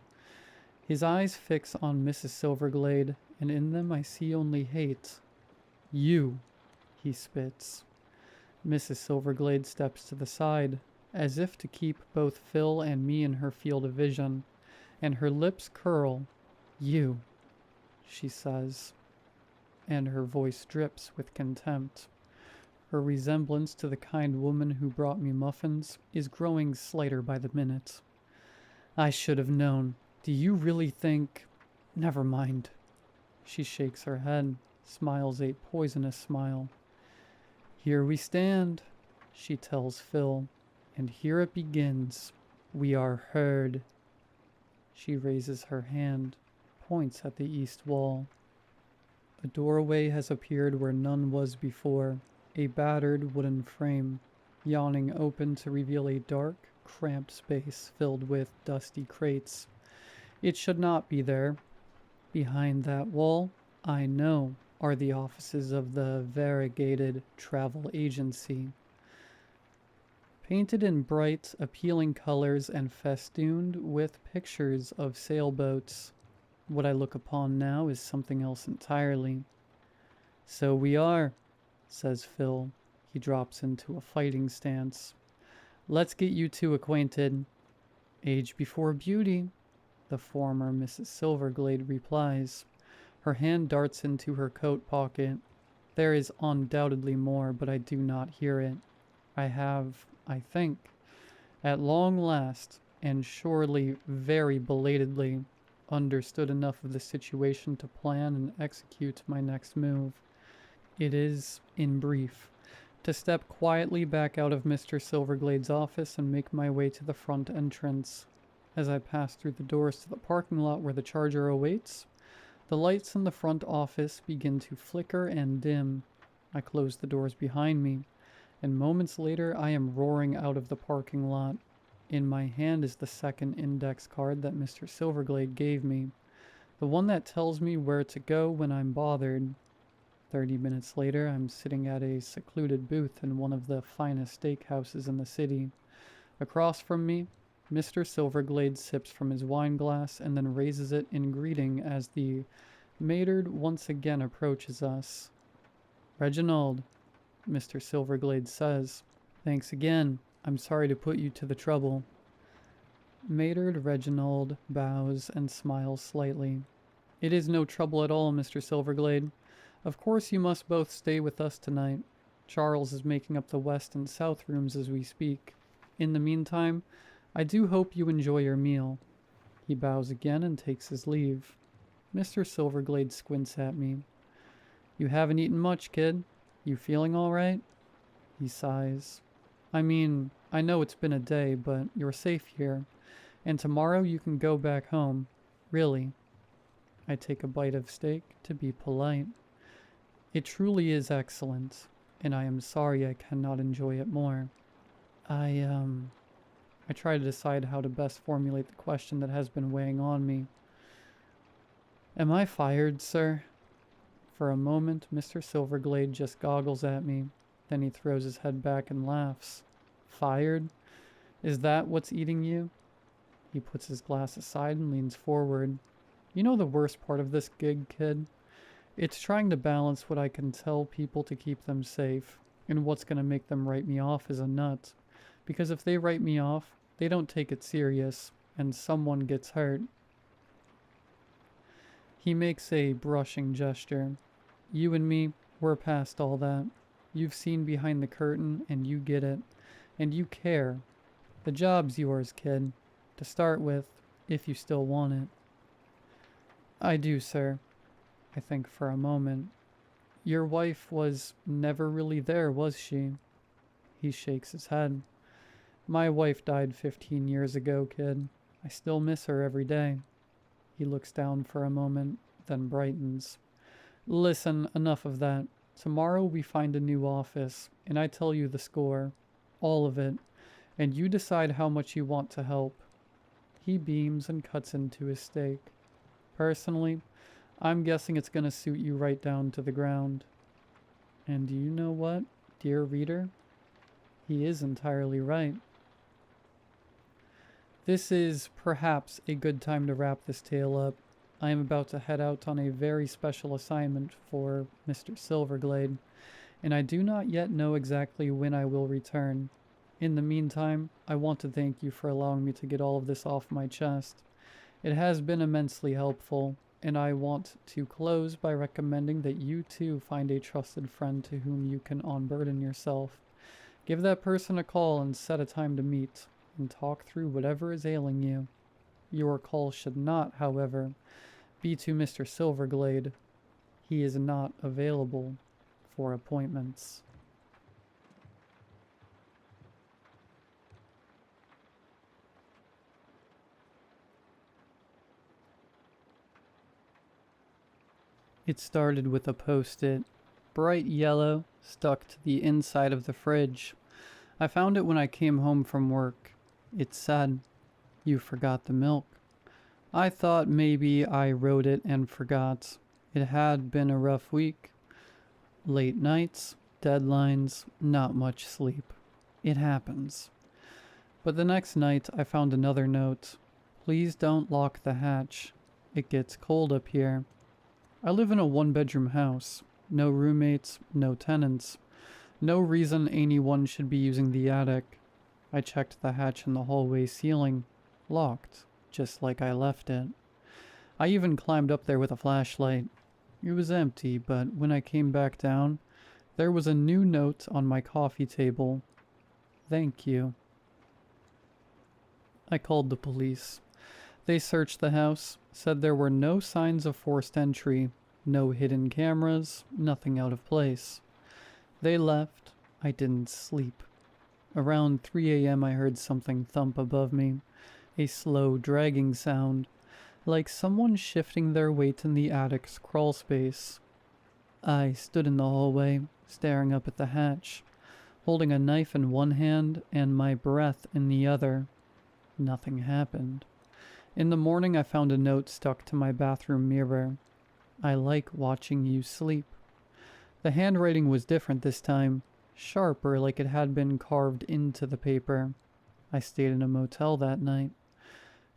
His eyes fix on Mrs. Silvergleid, and in them I see only hate. You, he spits. Mrs. Silvergleid steps to the side, as if to keep both Phil and me in her field of vision, and her lips curl. You, she says, and her voice drips with contempt. Her resemblance to the kind woman who brought me muffins is growing slighter by the minute. I should have known. Do you really think... Never mind. She shakes her head, smiles a poisonous smile. Here we stand, she tells Phil, and here it begins. We are heard. She raises her hand, points at the east wall. A doorway has appeared where none was before, a battered wooden frame, yawning open to reveal a dark, cramped space filled with dusty crates. It should not be there. Behind that wall, I know, are the offices of the variegated travel agency. Painted in bright, appealing colors and festooned with pictures of sailboats. What I look upon now is something else entirely. So we are, says Phil. He drops into a fighting stance. Let's get you two acquainted. Age before beauty, the former Mrs. Silvergleid replies. Her hand darts into her coat pocket. There is undoubtedly more, but I do not hear it. I have, I think, at long last, and surely very belatedly, understood enough of the situation to plan and execute my next move. It is, in brief, to step quietly back out of Mr. Silvergleid's office and make my way to the front entrance. As I pass through the doors to the parking lot where the charger awaits, the lights in the front office begin to flicker and dim. I close the doors behind me, and moments later I am roaring out of the parking lot. In my hand is the second index card that Mr. Silvergleid gave me, the one that tells me where to go when I'm bothered. 30 minutes later, I'm sitting at a secluded booth in one of the finest steakhouses in the city. Across from me, Mr. Silvergleid sips from his wine glass and then raises it in greeting as the matard once again approaches us. "Reginald," Mr. Silvergleid says. "Thanks again. I'm sorry to put you to the trouble." Matard Reginald bows and smiles slightly. "It is no trouble at all, Mr. Silvergleid. Of course you must both stay with us tonight. Charles is making up the west and south rooms as we speak. In the meantime, I do hope you enjoy your meal." He bows again and takes his leave. Mr. Silvergleid squints at me. "You haven't eaten much, kid. You feeling all right?" He sighs. "I mean, I know it's been a day, but you're safe here. And tomorrow you can go back home. Really." I take a bite of steak to be polite. "It truly is excellent, and I am sorry I cannot enjoy it more. I try to decide how to best formulate the question that has been weighing on me. "Am I fired, sir?" For a moment, Mr. Silvergleid just goggles at me. Then he throws his head back and laughs. "Fired? Is that what's eating you?" He puts his glass aside and leans forward. "You know the worst part of this gig, kid? It's trying to balance what I can tell people to keep them safe, and what's going to make them write me off as a nut. Because if they write me off, they don't take it serious, and someone gets hurt." He makes a brushing gesture. "You and me, we're past all that. You've seen behind the curtain, and you get it. And you care. The job's yours, kid. To start with, if you still want it." "I do, sir." I think for a moment. "Your wife was never really there, was she?" He shakes his head. "My wife died 15 years ago, kid. I still miss her every day." He looks down for a moment, then brightens. "Listen, enough of that. Tomorrow we find a new office, and I tell you the score. All of it. And you decide how much you want to help." He beams and cuts into his steak. "Personally, I'm guessing it's going to suit you right down to the ground." And do you know what, dear reader? He is entirely right. This is perhaps a good time to wrap this tale up. I am about to head out on a very special assignment for Mr. Silvergleid, and I do not yet know exactly when I will return. In the meantime, I want to thank you for allowing me to get all of this off my chest. It has been immensely helpful, and I want to close by recommending that you too find a trusted friend to whom you can unburden yourself. Give that person a call and set a time to meet, and talk through whatever is ailing you. Your call should not, however, be to Mr. Silvergleid. He is not available for appointments. It started with a post-it, bright yellow, stuck to the inside of the fridge. I found it when I came home from work. It said, "You forgot the milk." I thought maybe I wrote it and forgot. It had been a rough week. Late nights, deadlines, not much sleep. It happens. But the next night I found another note. "Please don't lock the hatch. It gets cold up here." I live in a one-bedroom house. No roommates, no tenants. No reason anyone should be using the attic. I checked the hatch in the hallway ceiling. Locked, just like I left it. I even climbed up there with a flashlight. It was empty, but when I came back down, there was a new note on my coffee table. "Thank you." I called the police. They searched the house, said there were no signs of forced entry, no hidden cameras, nothing out of place. They left. I didn't sleep. Around 3 a.m. I heard something thump above me, a slow dragging sound, like someone shifting their weight in the attic's crawl space. I stood in the hallway, staring up at the hatch, holding a knife in one hand and my breath in the other. Nothing happened. In the morning I found a note stuck to my bathroom mirror. "I like watching you sleep." The handwriting was different this time, sharper like it had been carved into the paper. I stayed in a motel that night.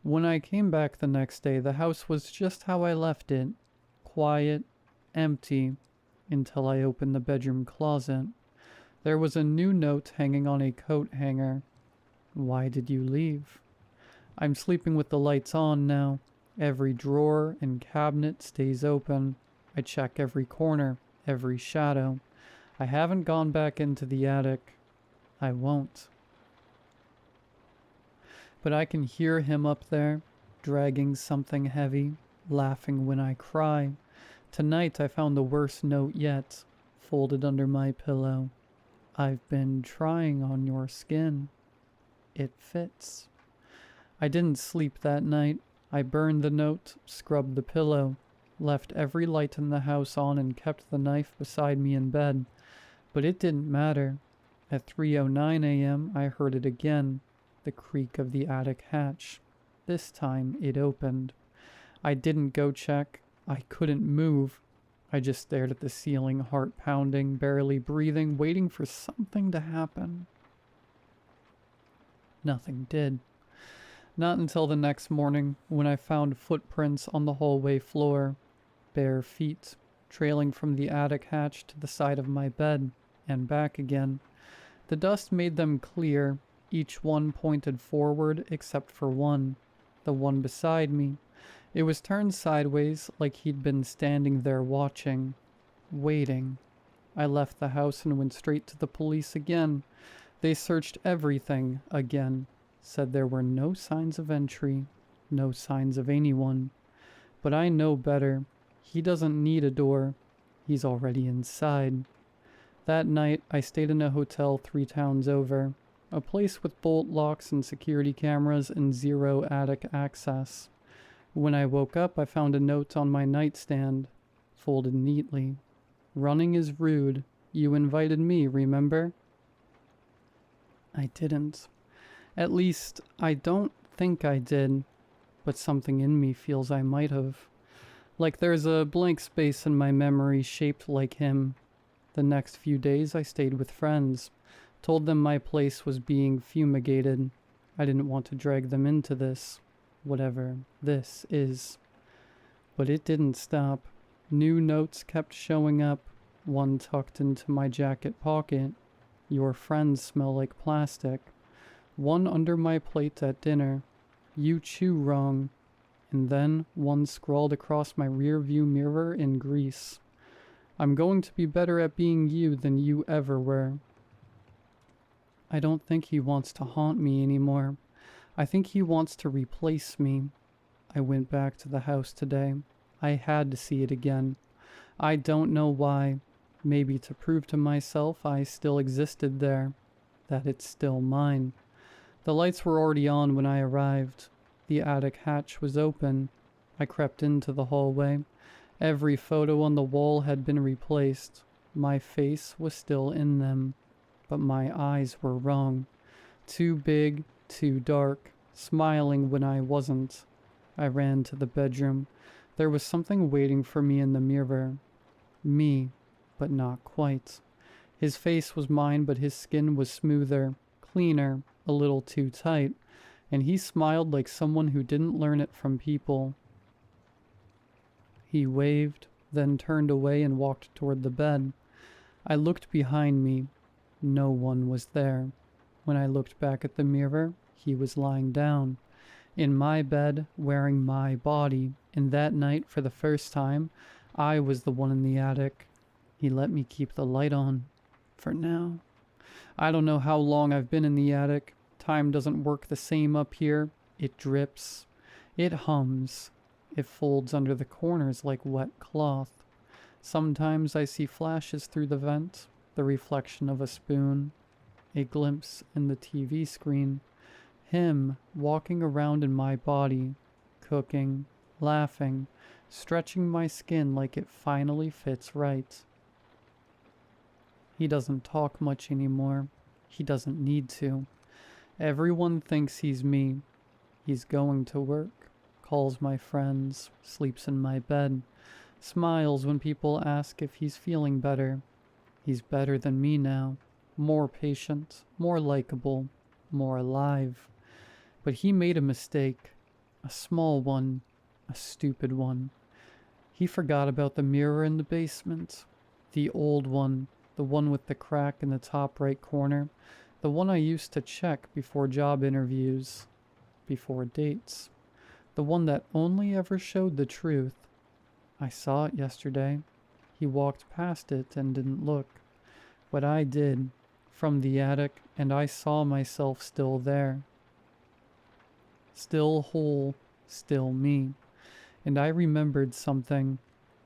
When I came back the next day, the house was just how I left it. Quiet, empty, until I opened the bedroom closet. There was a new note hanging on a coat hanger. Why did you leave? I'm sleeping with the lights on now. Every drawer and cabinet stays open. I check every corner, every shadow. I haven't gone back into the attic. I won't. But I can hear him up there, dragging something heavy, laughing when I cry. Tonight I found the worst note yet, folded under my pillow. I've been trying on your skin. It fits. I didn't sleep that night. I burned the note, scrubbed the pillow, left every light in the house on and kept the knife beside me in bed. But it didn't matter. At 3:09 a.m. I heard it again, the creak of the attic hatch. This time it opened. I didn't go check. I couldn't move. I just stared at the ceiling, heart pounding, barely breathing, waiting for something to happen. Nothing did. Not until the next morning, when I found footprints on the hallway floor. Bare feet, trailing from the attic hatch to the side of my bed, and back again. The dust made them clear. Each one pointed forward except for one, the one beside me. It was turned sideways like he'd been standing there watching, waiting. I left the house and went straight to the police again. They searched everything again, said there were no signs of entry, no signs of anyone. But I know better. He doesn't need a door. He's already inside. That night, I stayed in a hotel 3 towns over, a place with bolt locks and security cameras and zero attic access. When I woke up, I found a note on my nightstand, folded neatly. Running is rude. You invited me, remember? I didn't. At least, I don't think I did, but something in me feels I might have. Like there's a blank space in my memory shaped like him. The next few days I stayed with friends, told them my place was being fumigated. I didn't want to drag them into this, whatever this is. But it didn't stop. New notes kept showing up, one tucked into my jacket pocket. Your friends smell like plastic. One under my plate at dinner. You chew wrong. And then one scrawled across my rear view mirror in grease. I'm going to be better at being you than you ever were. I don't think he wants to haunt me anymore. I think he wants to replace me. I went back to the house today. I had to see it again. I don't know why. Maybe to prove to myself I still existed there, that it's still mine. The lights were already on when I arrived. The attic hatch was open. I crept into the hallway. Every photo on the wall had been replaced. My face was still in them, but my eyes were wrong. Too big, too dark, smiling when I wasn't. I ran to the bedroom. There was something waiting for me in the mirror. Me, but not quite. His face was mine, but his skin was smoother, cleaner, a little too tight, and he smiled like someone who didn't learn it from people. He waved, then turned away and walked toward the bed. I looked behind me. No one was there. When I looked back at the mirror, he was lying down, in my bed, wearing my body, and that night, for the first time, I was the one in the attic. He let me keep the light on. For now. I don't know how long I've been in the attic. Time doesn't work the same up here. It drips. It hums. It folds under the corners like wet cloth. Sometimes I see flashes through the vent, the reflection of a spoon, a glimpse in the TV screen, him walking around in my body, cooking, laughing, stretching my skin like it finally fits right. He doesn't talk much anymore. He doesn't need to. Everyone thinks he's me. He's going to work. Calls my friends, sleeps in my bed, smiles when people ask if he's feeling better. He's better than me now. More patient, more likable, more alive. But he made a mistake. A small one. A stupid one. He forgot about the mirror in the basement. The old one. The one with the crack in the top right corner. The one I used to check before job interviews. Before dates. The one that only ever showed the truth. I saw it yesterday. He walked past it and didn't look. But I did. From the attic, and I saw myself still there. Still whole. Still me. And I remembered something.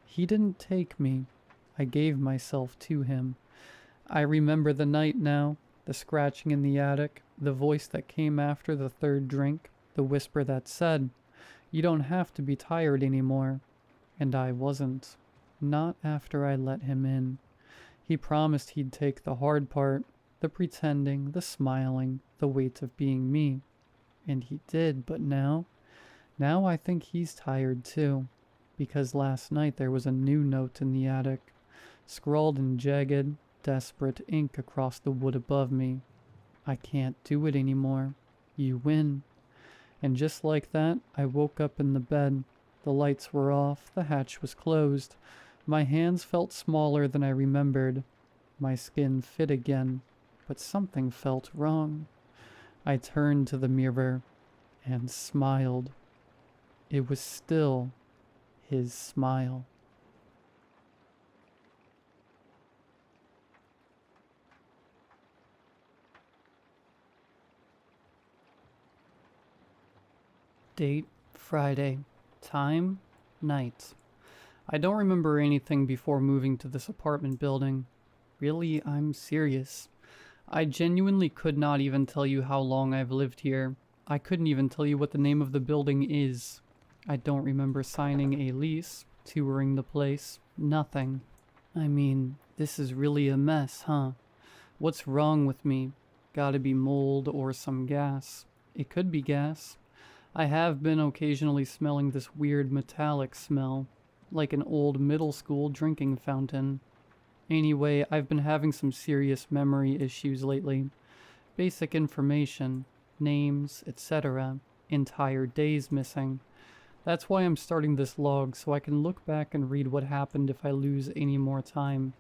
He didn't take me. I gave myself to him. I remember the night now, the scratching in the attic, the voice that came after the third drink, the whisper that said, "You don't have to be tired anymore." And I wasn't. Not after I let him in. He promised he'd take the hard part, the pretending, the smiling, the weight of being me. And he did, but now I think he's tired too. Because last night there was a new note in the attic, scrawled in jagged, desperate ink across the wood above me. I can't do it anymore. You win. And just like that, I woke up in the bed. The lights were off, the hatch was closed. My hands felt smaller than I remembered. My skin fit again, but something felt wrong. I turned to the mirror and smiled. It was still his smile. Date, Friday. Time, night. I don't remember anything before moving to this apartment building. Really, I'm serious. I genuinely could not even tell you how long I've lived here. I couldn't even tell you what the name of the building is. I don't remember signing a lease, touring the place, nothing. I mean, this is really a mess, huh? What's wrong with me? Gotta be mold or some gas. It could be gas. I have been occasionally smelling this weird metallic smell, like an old middle school drinking fountain. Anyway, I've been having some serious memory issues lately. Basic information, names, etc. Entire days missing. That's why I'm starting this log, so I can look back and read what happened if I lose any more time.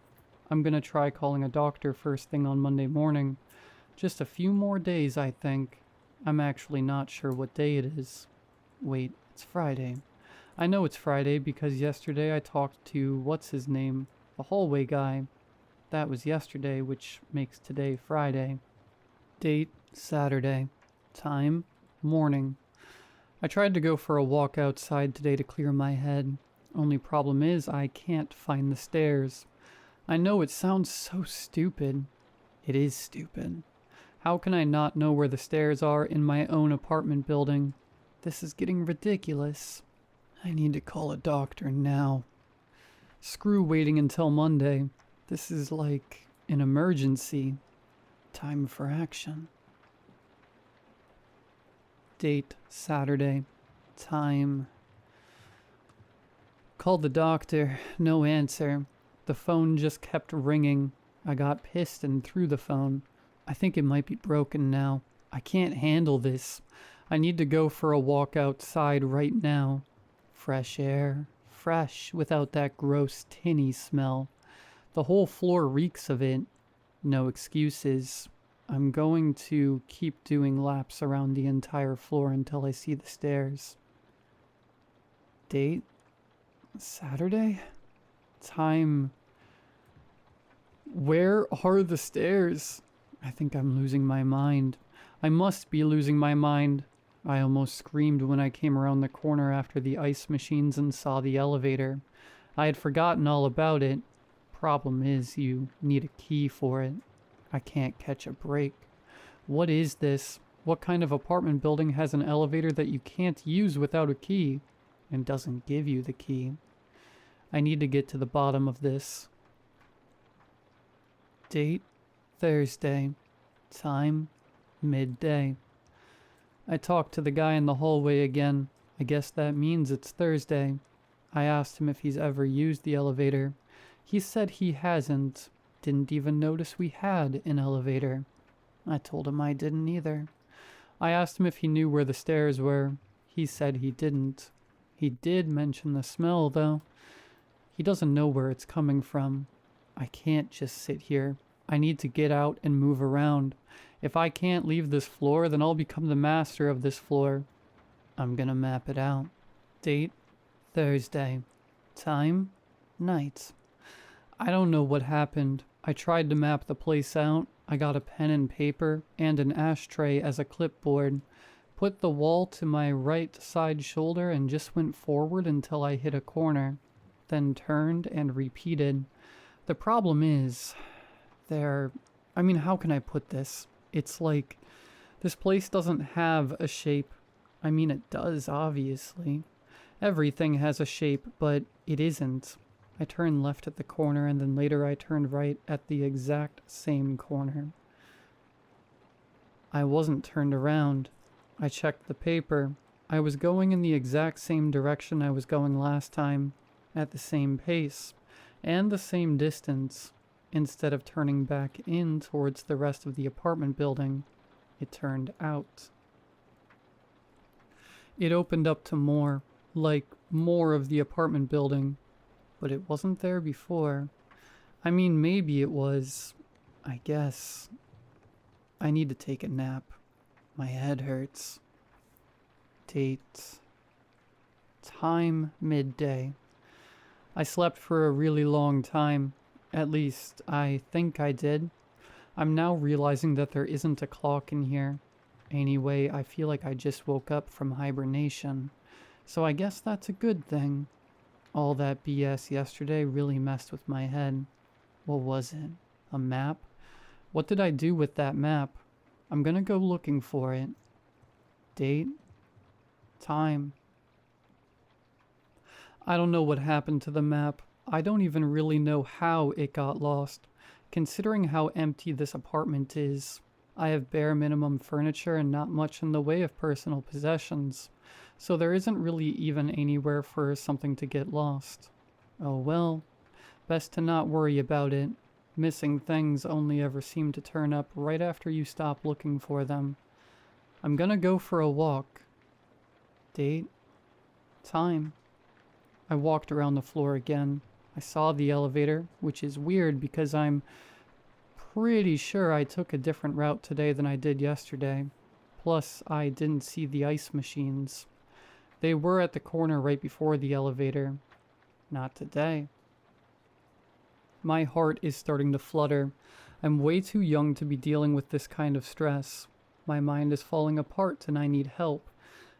I'm gonna try calling a doctor first thing on Monday morning. Just a few more days, I think. I'm actually not sure what day it is. Wait, it's Friday. I know it's Friday because yesterday I talked to, what's his name? The hallway guy. That was yesterday, which makes today Friday. Date, Saturday. Time, morning. I tried to go for a walk outside today to clear my head. Only problem is I can't find the stairs. I know it sounds so stupid. It is stupid. How can I not know where the stairs are in my own apartment building? This is getting ridiculous. I need to call a doctor now. Screw waiting until Monday. This is like an emergency. Time for action. Date, Saturday. Time. Called the doctor. No answer. The phone just kept ringing. I got pissed and threw the phone. I think it might be broken now. I can't handle this. I need to go for a walk outside right now. Fresh air. Fresh, without that gross tinny smell. The whole floor reeks of it. No excuses. I'm going to keep doing laps around the entire floor until I see the stairs. Date? Saturday? Time. Where are the stairs? I think I'm losing my mind. I must be losing my mind. I almost screamed when I came around the corner after the ice machines and saw the elevator. I had forgotten all about it. Problem is, you need a key for it. I can't catch a break. What is this? What kind of apartment building has an elevator that you can't use without a key and doesn't give you the key? I need to get to the bottom of this. Date? Thursday. Time? Midday. I talked to the guy in the hallway again. I guess that means it's Thursday. I asked him if he's ever used the elevator. He said he hasn't. Didn't even notice we had an elevator. I told him I didn't either. I asked him if he knew where the stairs were. He said he didn't. He did mention the smell, though. He doesn't know where it's coming from. I can't just sit here. I need to get out and move around. If I can't leave this floor, then I'll become the master of this floor. I'm gonna map it out. Date, Thursday. Time, night. I don't know what happened. I tried to map the place out. I got a pen and paper and an ashtray as a clipboard. Put the wall to my right side shoulder and just went forward until I hit a corner. Then turned and repeated. The problem is, how can I put this? It's like, this place doesn't have a shape. I mean, it does, obviously. Everything has a shape, but it isn't. I turned left at the corner, and then later I turned right at the exact same corner. I wasn't turned around. I checked the paper. I was going in the exact same direction I was going last time, at the same pace, and the same distance. Instead of turning back in towards the rest of the apartment building, it turned out. It opened up to more of the apartment building, but it wasn't there before. I mean, maybe it was. I guess. I need to take a nap. My head hurts. Date. Time, midday. I slept for a really long time. At least, I think I did. I'm now realizing that there isn't a clock in here. Anyway, I feel like I just woke up from hibernation. So I guess that's a good thing. All that BS yesterday really messed with my head. What was it? A map? What did I do with that map? I'm gonna go looking for it. Date? Time? I don't know what happened to the map. I don't even really know how it got lost. Considering how empty this apartment is, I have bare minimum furniture and not much in the way of personal possessions, so there isn't really even anywhere for something to get lost. Oh well, best to not worry about it. Missing things only ever seem to turn up right after you stop looking for them. I'm gonna go for a walk. Date? Time? I walked around the floor again. I saw the elevator, which is weird because I'm pretty sure I took a different route today than I did yesterday. Plus, I didn't see the ice machines. They were at the corner right before the elevator. Not today. My heart is starting to flutter. I'm way too young to be dealing with this kind of stress. My mind is falling apart and I need help.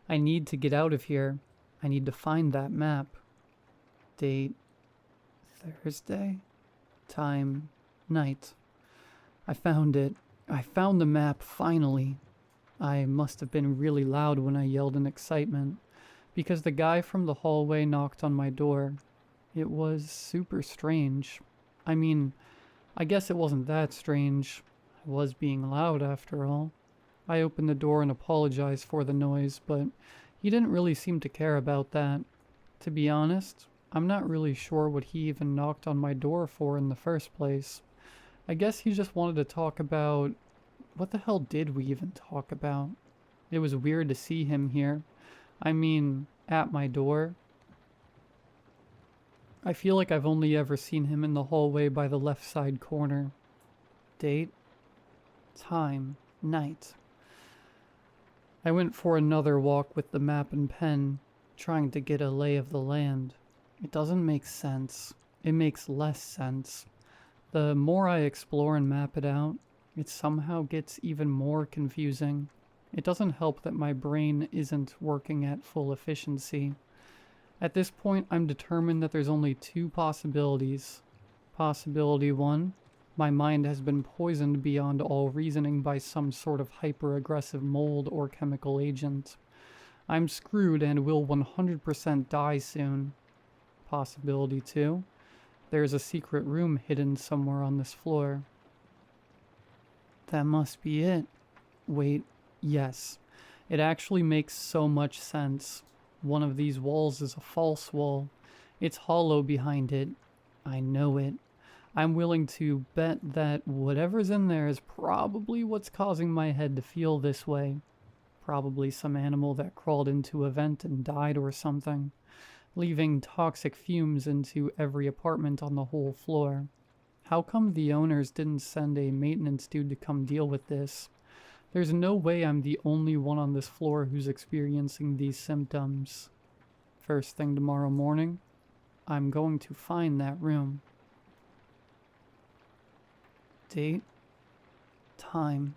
I need to get out of here. I need to find that map. Date, Thursday. Time, night. I found it. I found the map, finally. I must have been really loud when I yelled in excitement, because the guy from the hallway knocked on my door. It was super strange. I mean, I guess it wasn't that strange. I was being loud after all. I opened the door and apologized for the noise, but he didn't really seem to care about that. To be honest, I'm not really sure what he even knocked on my door for in the first place. I guess he just wanted to talk about... What the hell did we even talk about? It was weird to see him here. I mean, at my door. I feel like I've only ever seen him in the hallway by the left side corner. Date? Time? Night. I went for another walk with the map and pen, trying to get a lay of the land. It doesn't make sense. It makes less sense. The more I explore and map it out, it somehow gets even more confusing. It doesn't help that my brain isn't working at full efficiency. At this point, I'm determined that there's only two possibilities. Possibility 1, my mind has been poisoned beyond all reasoning by some sort of hyper-aggressive mold or chemical agent. I'm screwed and will 100% die soon. Possibility 2, there's a secret room hidden somewhere on this floor. That must be it. Wait, yes. It actually makes so much sense. One of these walls is a false wall. It's hollow behind it. I know it. I'm willing to bet that whatever's in there is probably what's causing my head to feel this way. Probably some animal that crawled into a vent and died or something, leaving toxic fumes into every apartment on the whole floor. How come the owners didn't send a maintenance dude to come deal with this? There's no way I'm the only one on this floor who's experiencing these symptoms. First thing tomorrow morning, I'm going to find that room. Date, time.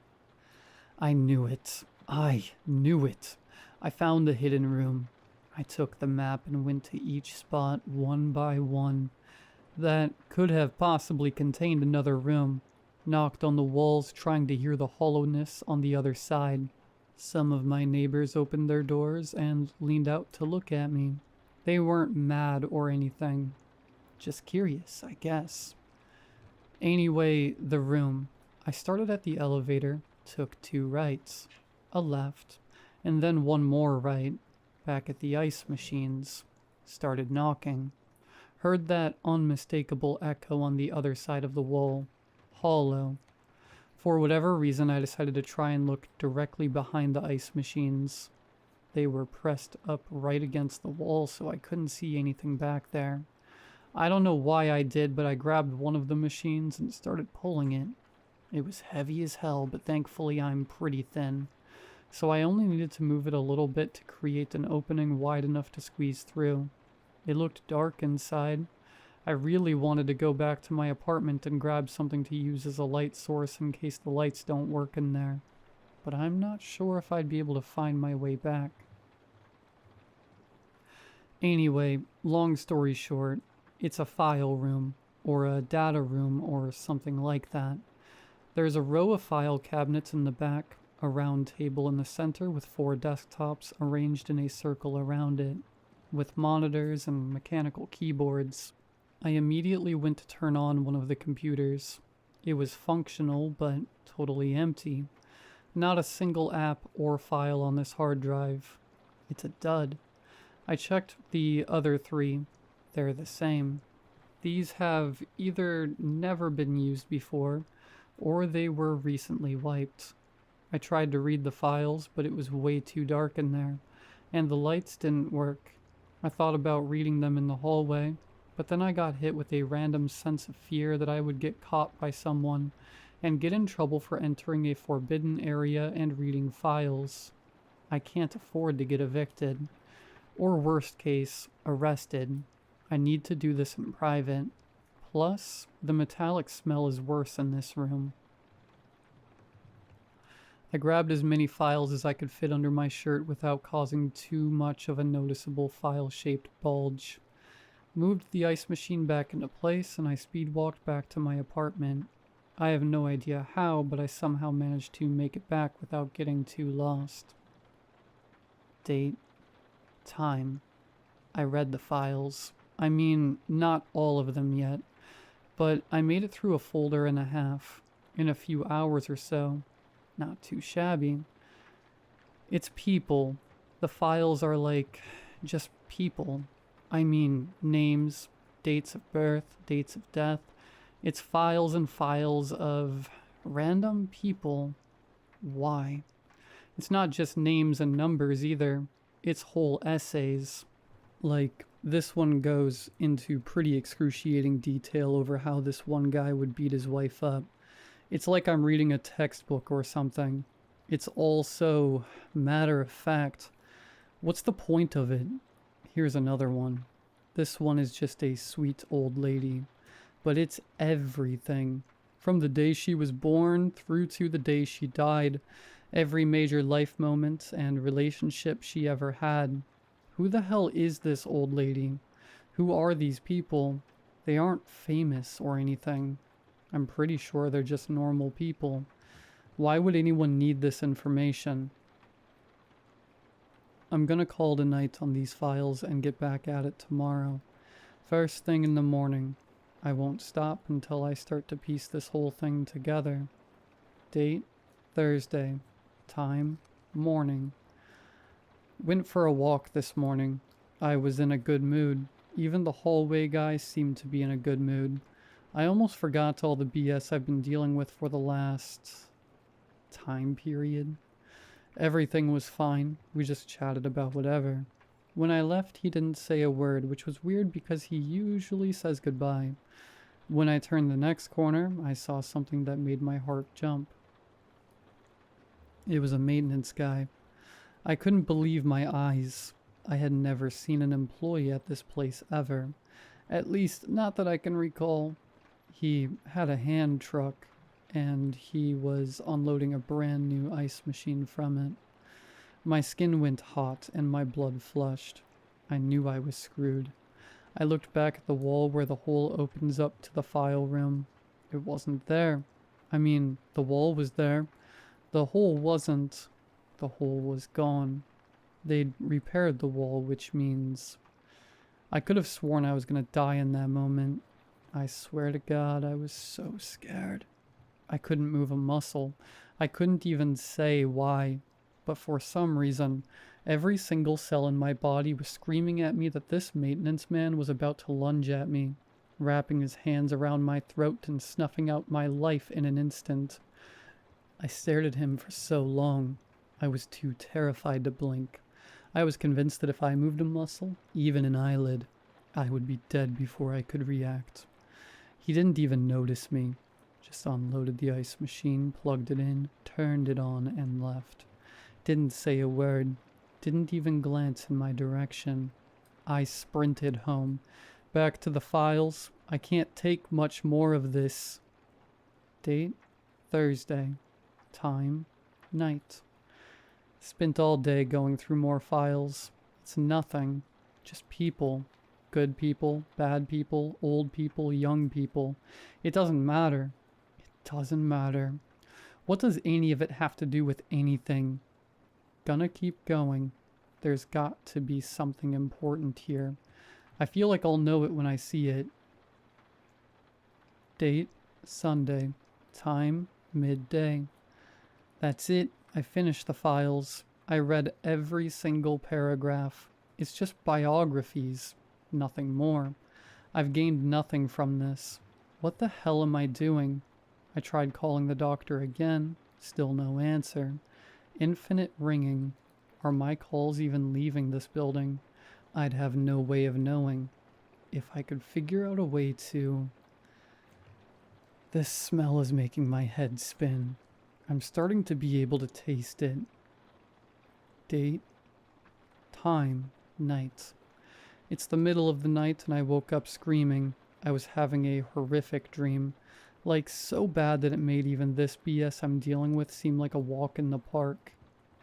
I knew it. I knew it. I found the hidden room. I took the map and went to each spot one by one that could have possibly contained another room. Knocked on the walls trying to hear the hollowness on the other side. Some of my neighbors opened their doors and leaned out to look at me. They weren't mad or anything. Just curious, I guess. Anyway, the room. I started at the elevator, took 2 rights, a left, and then 1 more right, back at the ice machines. Started knocking. Heard that unmistakable echo on the other side of the wall. Hollow. For whatever reason, I decided to try and look directly behind the ice machines. They were pressed up right against the wall, so I couldn't see anything back there. I don't know why I did, but I grabbed one of the machines and started pulling it. It was heavy as hell, but thankfully I'm pretty thin. So I only needed to move it a little bit to create an opening wide enough to squeeze through. It looked dark inside. I really wanted to go back to my apartment and grab something to use as a light source in case the lights don't work in there. But I'm not sure if I'd be able to find my way back. Anyway, long story short, it's a file room, or a data room, or something like that. There's a row of file cabinets in the back, a round table in the center with 4 desktops arranged in a circle around it, with monitors and mechanical keyboards. I immediately went to turn on one of the computers. It was functional, but totally empty. Not a single app or file on this hard drive. It's a dud. I checked the other 3. They're the same. These have either never been used before, or they were recently wiped. I tried to read the files, but it was way too dark in there, and the lights didn't work. I thought about reading them in the hallway, but then I got hit with a random sense of fear that I would get caught by someone and get in trouble for entering a forbidden area and reading files. I can't afford to get evicted, or worst case, arrested. I need to do this in private. Plus, the metallic smell is worse in this room. I grabbed as many files as I could fit under my shirt without causing too much of a noticeable file-shaped bulge. Moved the ice machine back into place, and I speed-walked back to my apartment. I have no idea how, but I somehow managed to make it back without getting too lost. Date. Time. I read the files. I mean, not all of them yet, but I made it through a folder and a half, in a few hours or so. Not too shabby. It's people. The files are like, just people. I mean, names, dates of birth, dates of death. It's files and files of random people. Why? It's not just names and numbers either. It's whole essays. Like, this one goes into pretty excruciating detail over how this one guy would beat his wife up. It's like I'm reading a textbook or something. It's all so matter of fact. What's the point of it? Here's another one. This one is just a sweet old lady. But it's everything. From the day she was born through to the day she died. Every major life moment and relationship she ever had. Who the hell is this old lady? Who are these people? They aren't famous or anything. I'm pretty sure they're just normal people. Why would anyone need this information? I'm gonna call it a night on these files and get back at it tomorrow. First thing in the morning. I won't stop until I start to piece this whole thing together. Date, Thursday. Time, morning. Went for a walk this morning. I was in a good mood. Even the hallway guy seemed to be in a good mood. I almost forgot all the BS I've been dealing with for the last time period. Everything was fine. We just chatted about whatever. When I left, he didn't say a word, which was weird because he usually says goodbye. When I turned the next corner, I saw something that made my heart jump. It was a maintenance guy. I couldn't believe my eyes. I had never seen an employee at this place ever. At least, not that I can recall. He had a hand truck, and he was unloading a brand new ice machine from it. My skin went hot, and my blood flushed. I knew I was screwed. I looked back at the wall where the hole opens up to the file room. It wasn't there. I mean, the wall was there. The hole wasn't. The hole was gone. They'd repaired the wall, which means... I could have sworn I was gonna die in that moment. I swear to God, I was so scared. I couldn't move a muscle. I couldn't even say why. But for some reason, every single cell in my body was screaming at me that this maintenance man was about to lunge at me, wrapping his hands around my throat and snuffing out my life in an instant. I stared at him for so long. I was too terrified to blink. I was convinced that if I moved a muscle, even an eyelid, I would be dead before I could react. He didn't even notice me. Just unloaded the ice machine, plugged it in, turned it on, and left. Didn't say a word. Didn't even glance in my direction. I sprinted home. Back to the files. I can't take much more of this. Date? Thursday. Time? Night. Spent all day going through more files. It's nothing. Just people. Good people, bad people, old people, young people. It doesn't matter. It doesn't matter. What does any of it have to do with anything? Gonna keep going. There's got to be something important here. I feel like I'll know it when I see it. Date, Sunday. Time, midday. That's it. I finished the files. I read every single paragraph. It's just biographies. Nothing more. I've gained nothing from this. What the hell am I doing? I tried calling the doctor again. Still no answer. Infinite ringing. Are my calls even leaving this building? I'd have no way of knowing. If I could figure out a way to... This smell is making my head spin. I'm starting to be able to taste it. Date. Time. Night. It's the middle of the night and I woke up screaming. I was having a horrific dream. Like, so bad that it made even this BS I'm dealing with seem like a walk in the park.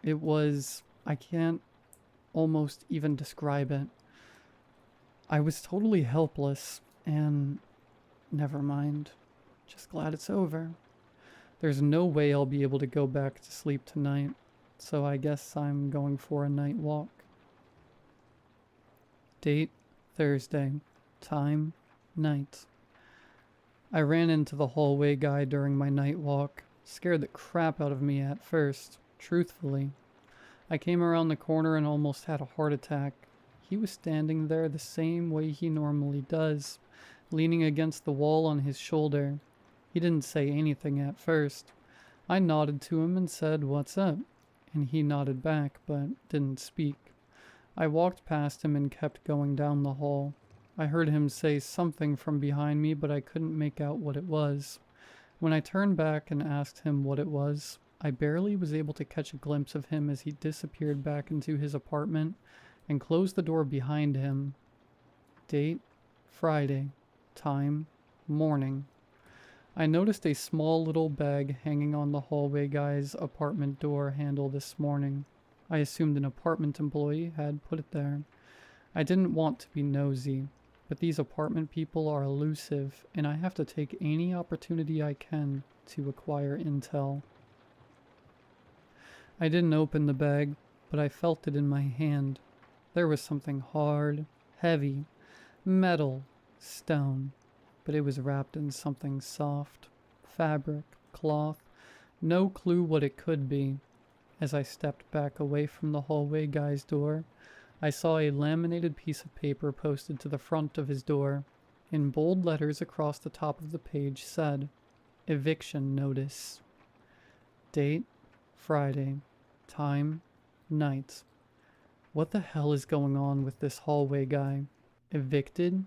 It was... I can't almost even describe it. I was totally helpless, and... never mind. Just glad it's over. There's no way I'll be able to go back to sleep tonight, so I guess I'm going for a night walk. Date, Thursday. Time, night. I ran into the hallway guy during my night walk. Scared the crap out of me at first, truthfully. I came around the corner and almost had a heart attack. He was standing there the same way he normally does, leaning against the wall on his shoulder. He didn't say anything at first. I nodded to him and said, "What's up?" And he nodded back, but didn't speak. I walked past him and kept going down the hall. I heard him say something from behind me, but I couldn't make out what it was. When I turned back and asked him what it was, I barely was able to catch a glimpse of him as he disappeared back into his apartment and closed the door behind him. Date, Friday. Time, morning. I noticed a small little bag hanging on the hallway guy's apartment door handle this morning. I assumed an apartment employee had put it there. I didn't want to be nosy, but these apartment people are elusive, and I have to take any opportunity I can to acquire intel. I didn't open the bag, but I felt it in my hand. There was something hard, heavy, metal, stone, but it was wrapped in something soft, fabric, cloth, no clue what it could be. As I stepped back away from the hallway guy's door, I saw a laminated piece of paper posted to the front of his door. in bold letters across the top of the page said, "Eviction Notice." Date, Friday. Time, night. What the hell is going on with this hallway guy? Evicted?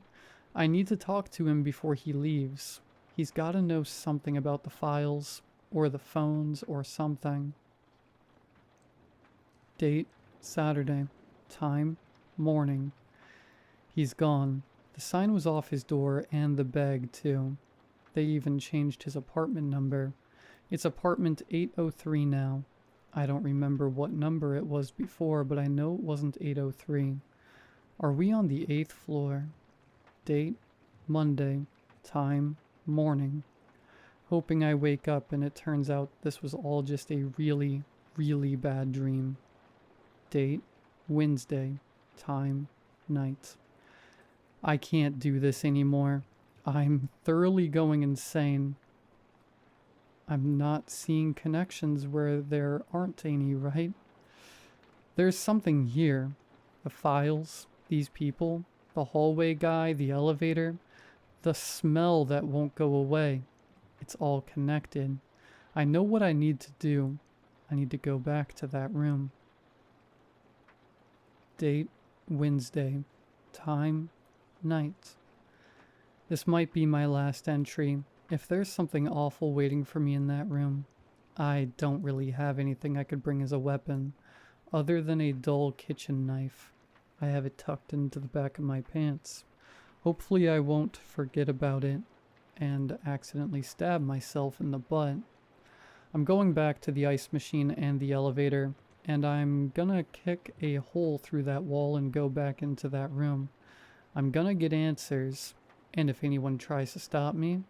I need to talk to him before he leaves. He's gotta know something about the files, or the phones, or something. Date, Saturday. Time, morning. He's gone. The sign was off his door and the bag, too. They even changed his apartment number. It's apartment 803 now. I don't remember what number it was before, but I know it wasn't 803. Are we on the 8th floor? Date, Monday. Time, morning. Hoping I wake up and it turns out this was all just a really, really bad dream. Date, Wednesday. Time, night. I can't do this anymore. I'm thoroughly going insane. I'm not seeing connections where there aren't any, right? There's something here. The files, these people, the hallway guy, the elevator, the smell that won't go away. It's all connected. I know what I need to do. I need to go back to that room. Date, Wednesday. Time, night. This might be my last entry. If there's something awful waiting for me in that room, I don't really have anything I could bring as a weapon, other than a dull kitchen knife. I have it tucked into the back of my pants. Hopefully I won't forget about it and accidentally stab myself in the butt. I'm going back to the ice machine and the elevator, and I'm gonna kick a hole through that wall and go back into that room. I'm gonna get answers, and if anyone tries to stop me,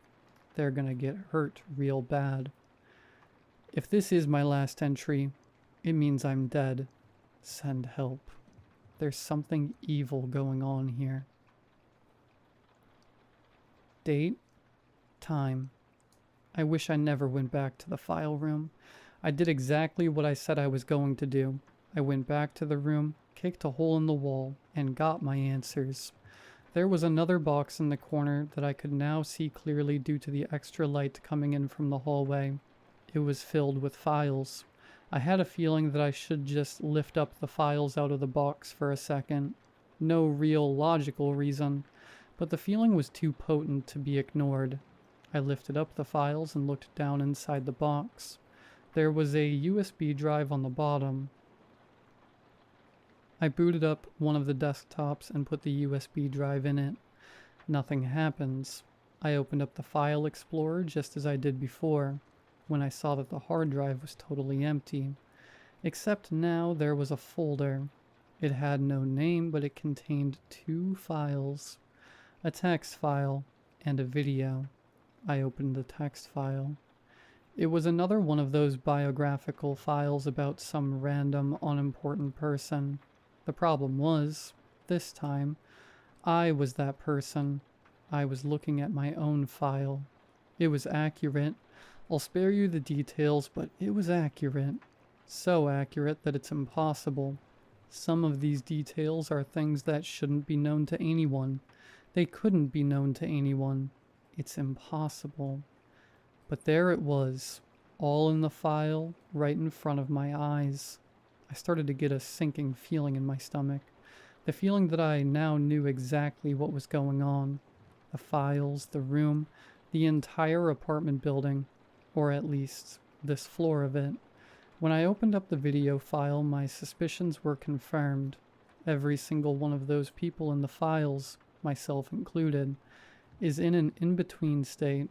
they're gonna get hurt real bad. If this is my last entry, it means I'm dead. Send help. There's something evil going on here. Date, time. I wish I never went back to the file room. I did exactly what I said I was going to do. I went back to the room, kicked a hole in the wall, and got my answers. There was another box in the corner that I could now see clearly due to the extra light coming in from the hallway. It was filled with files. I had a feeling that I should just lift up the files out of the box for a second. No real logical reason, but the feeling was too potent to be ignored. I lifted up the files and looked down inside the box. There was a USB drive on the bottom. I booted up one of the desktops and put the USB drive in it. Nothing happens. I opened up the file explorer just as I did before, when I saw that the hard drive was totally empty. Except now there was a folder. It had no name, but it contained 2 files. A text file and a video. I opened the text file. It was another one of those biographical files about some random, unimportant person. The problem was, this time, I was that person. I was looking at my own file. It was accurate. I'll spare you the details, but it was accurate. So accurate that it's impossible. Some of these details are things that shouldn't be known to anyone. They couldn't be known to anyone. It's impossible. But there it was, all in the file, right in front of my eyes. I started to get a sinking feeling in my stomach. The feeling that I now knew exactly what was going on. The files, the room, the entire apartment building, or at least this floor of it. When I opened up the video file, my suspicions were confirmed. Every single one of those people in the files, myself included, is in an in-between state,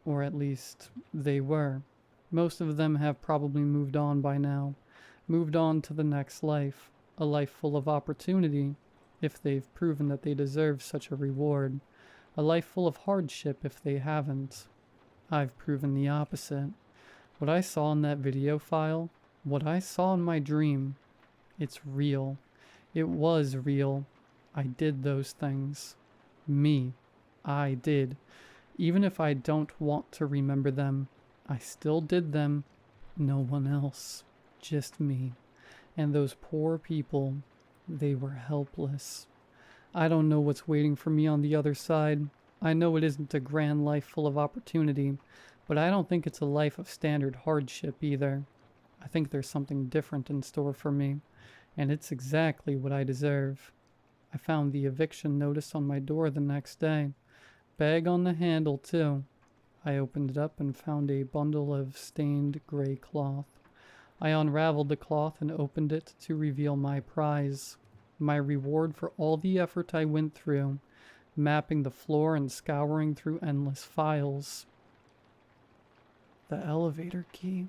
or at least they were. Most of them have probably moved on by now. Moved on to the next life, a life full of opportunity, if they've proven that they deserve such a reward, a life full of hardship if they haven't. I've proven the opposite. What I saw in that video file, what I saw in my dream, it's real. It was real. I did those things. Me. I did. Even if I don't want to remember them, I still did them. No one else. Just me. And those poor people, they were helpless. I don't know what's waiting for me on the other side. I know it isn't a grand life full of opportunity, but I don't think it's a life of standard hardship either. I think there's something different in store for me, and it's exactly what I deserve. I found the eviction notice on my door the next day. Bag on the handle, too. I opened it up and found a bundle of stained gray cloth. I unraveled the cloth and opened it to reveal my prize. My reward for all the effort I went through, mapping the floor and scouring through endless files. The elevator key.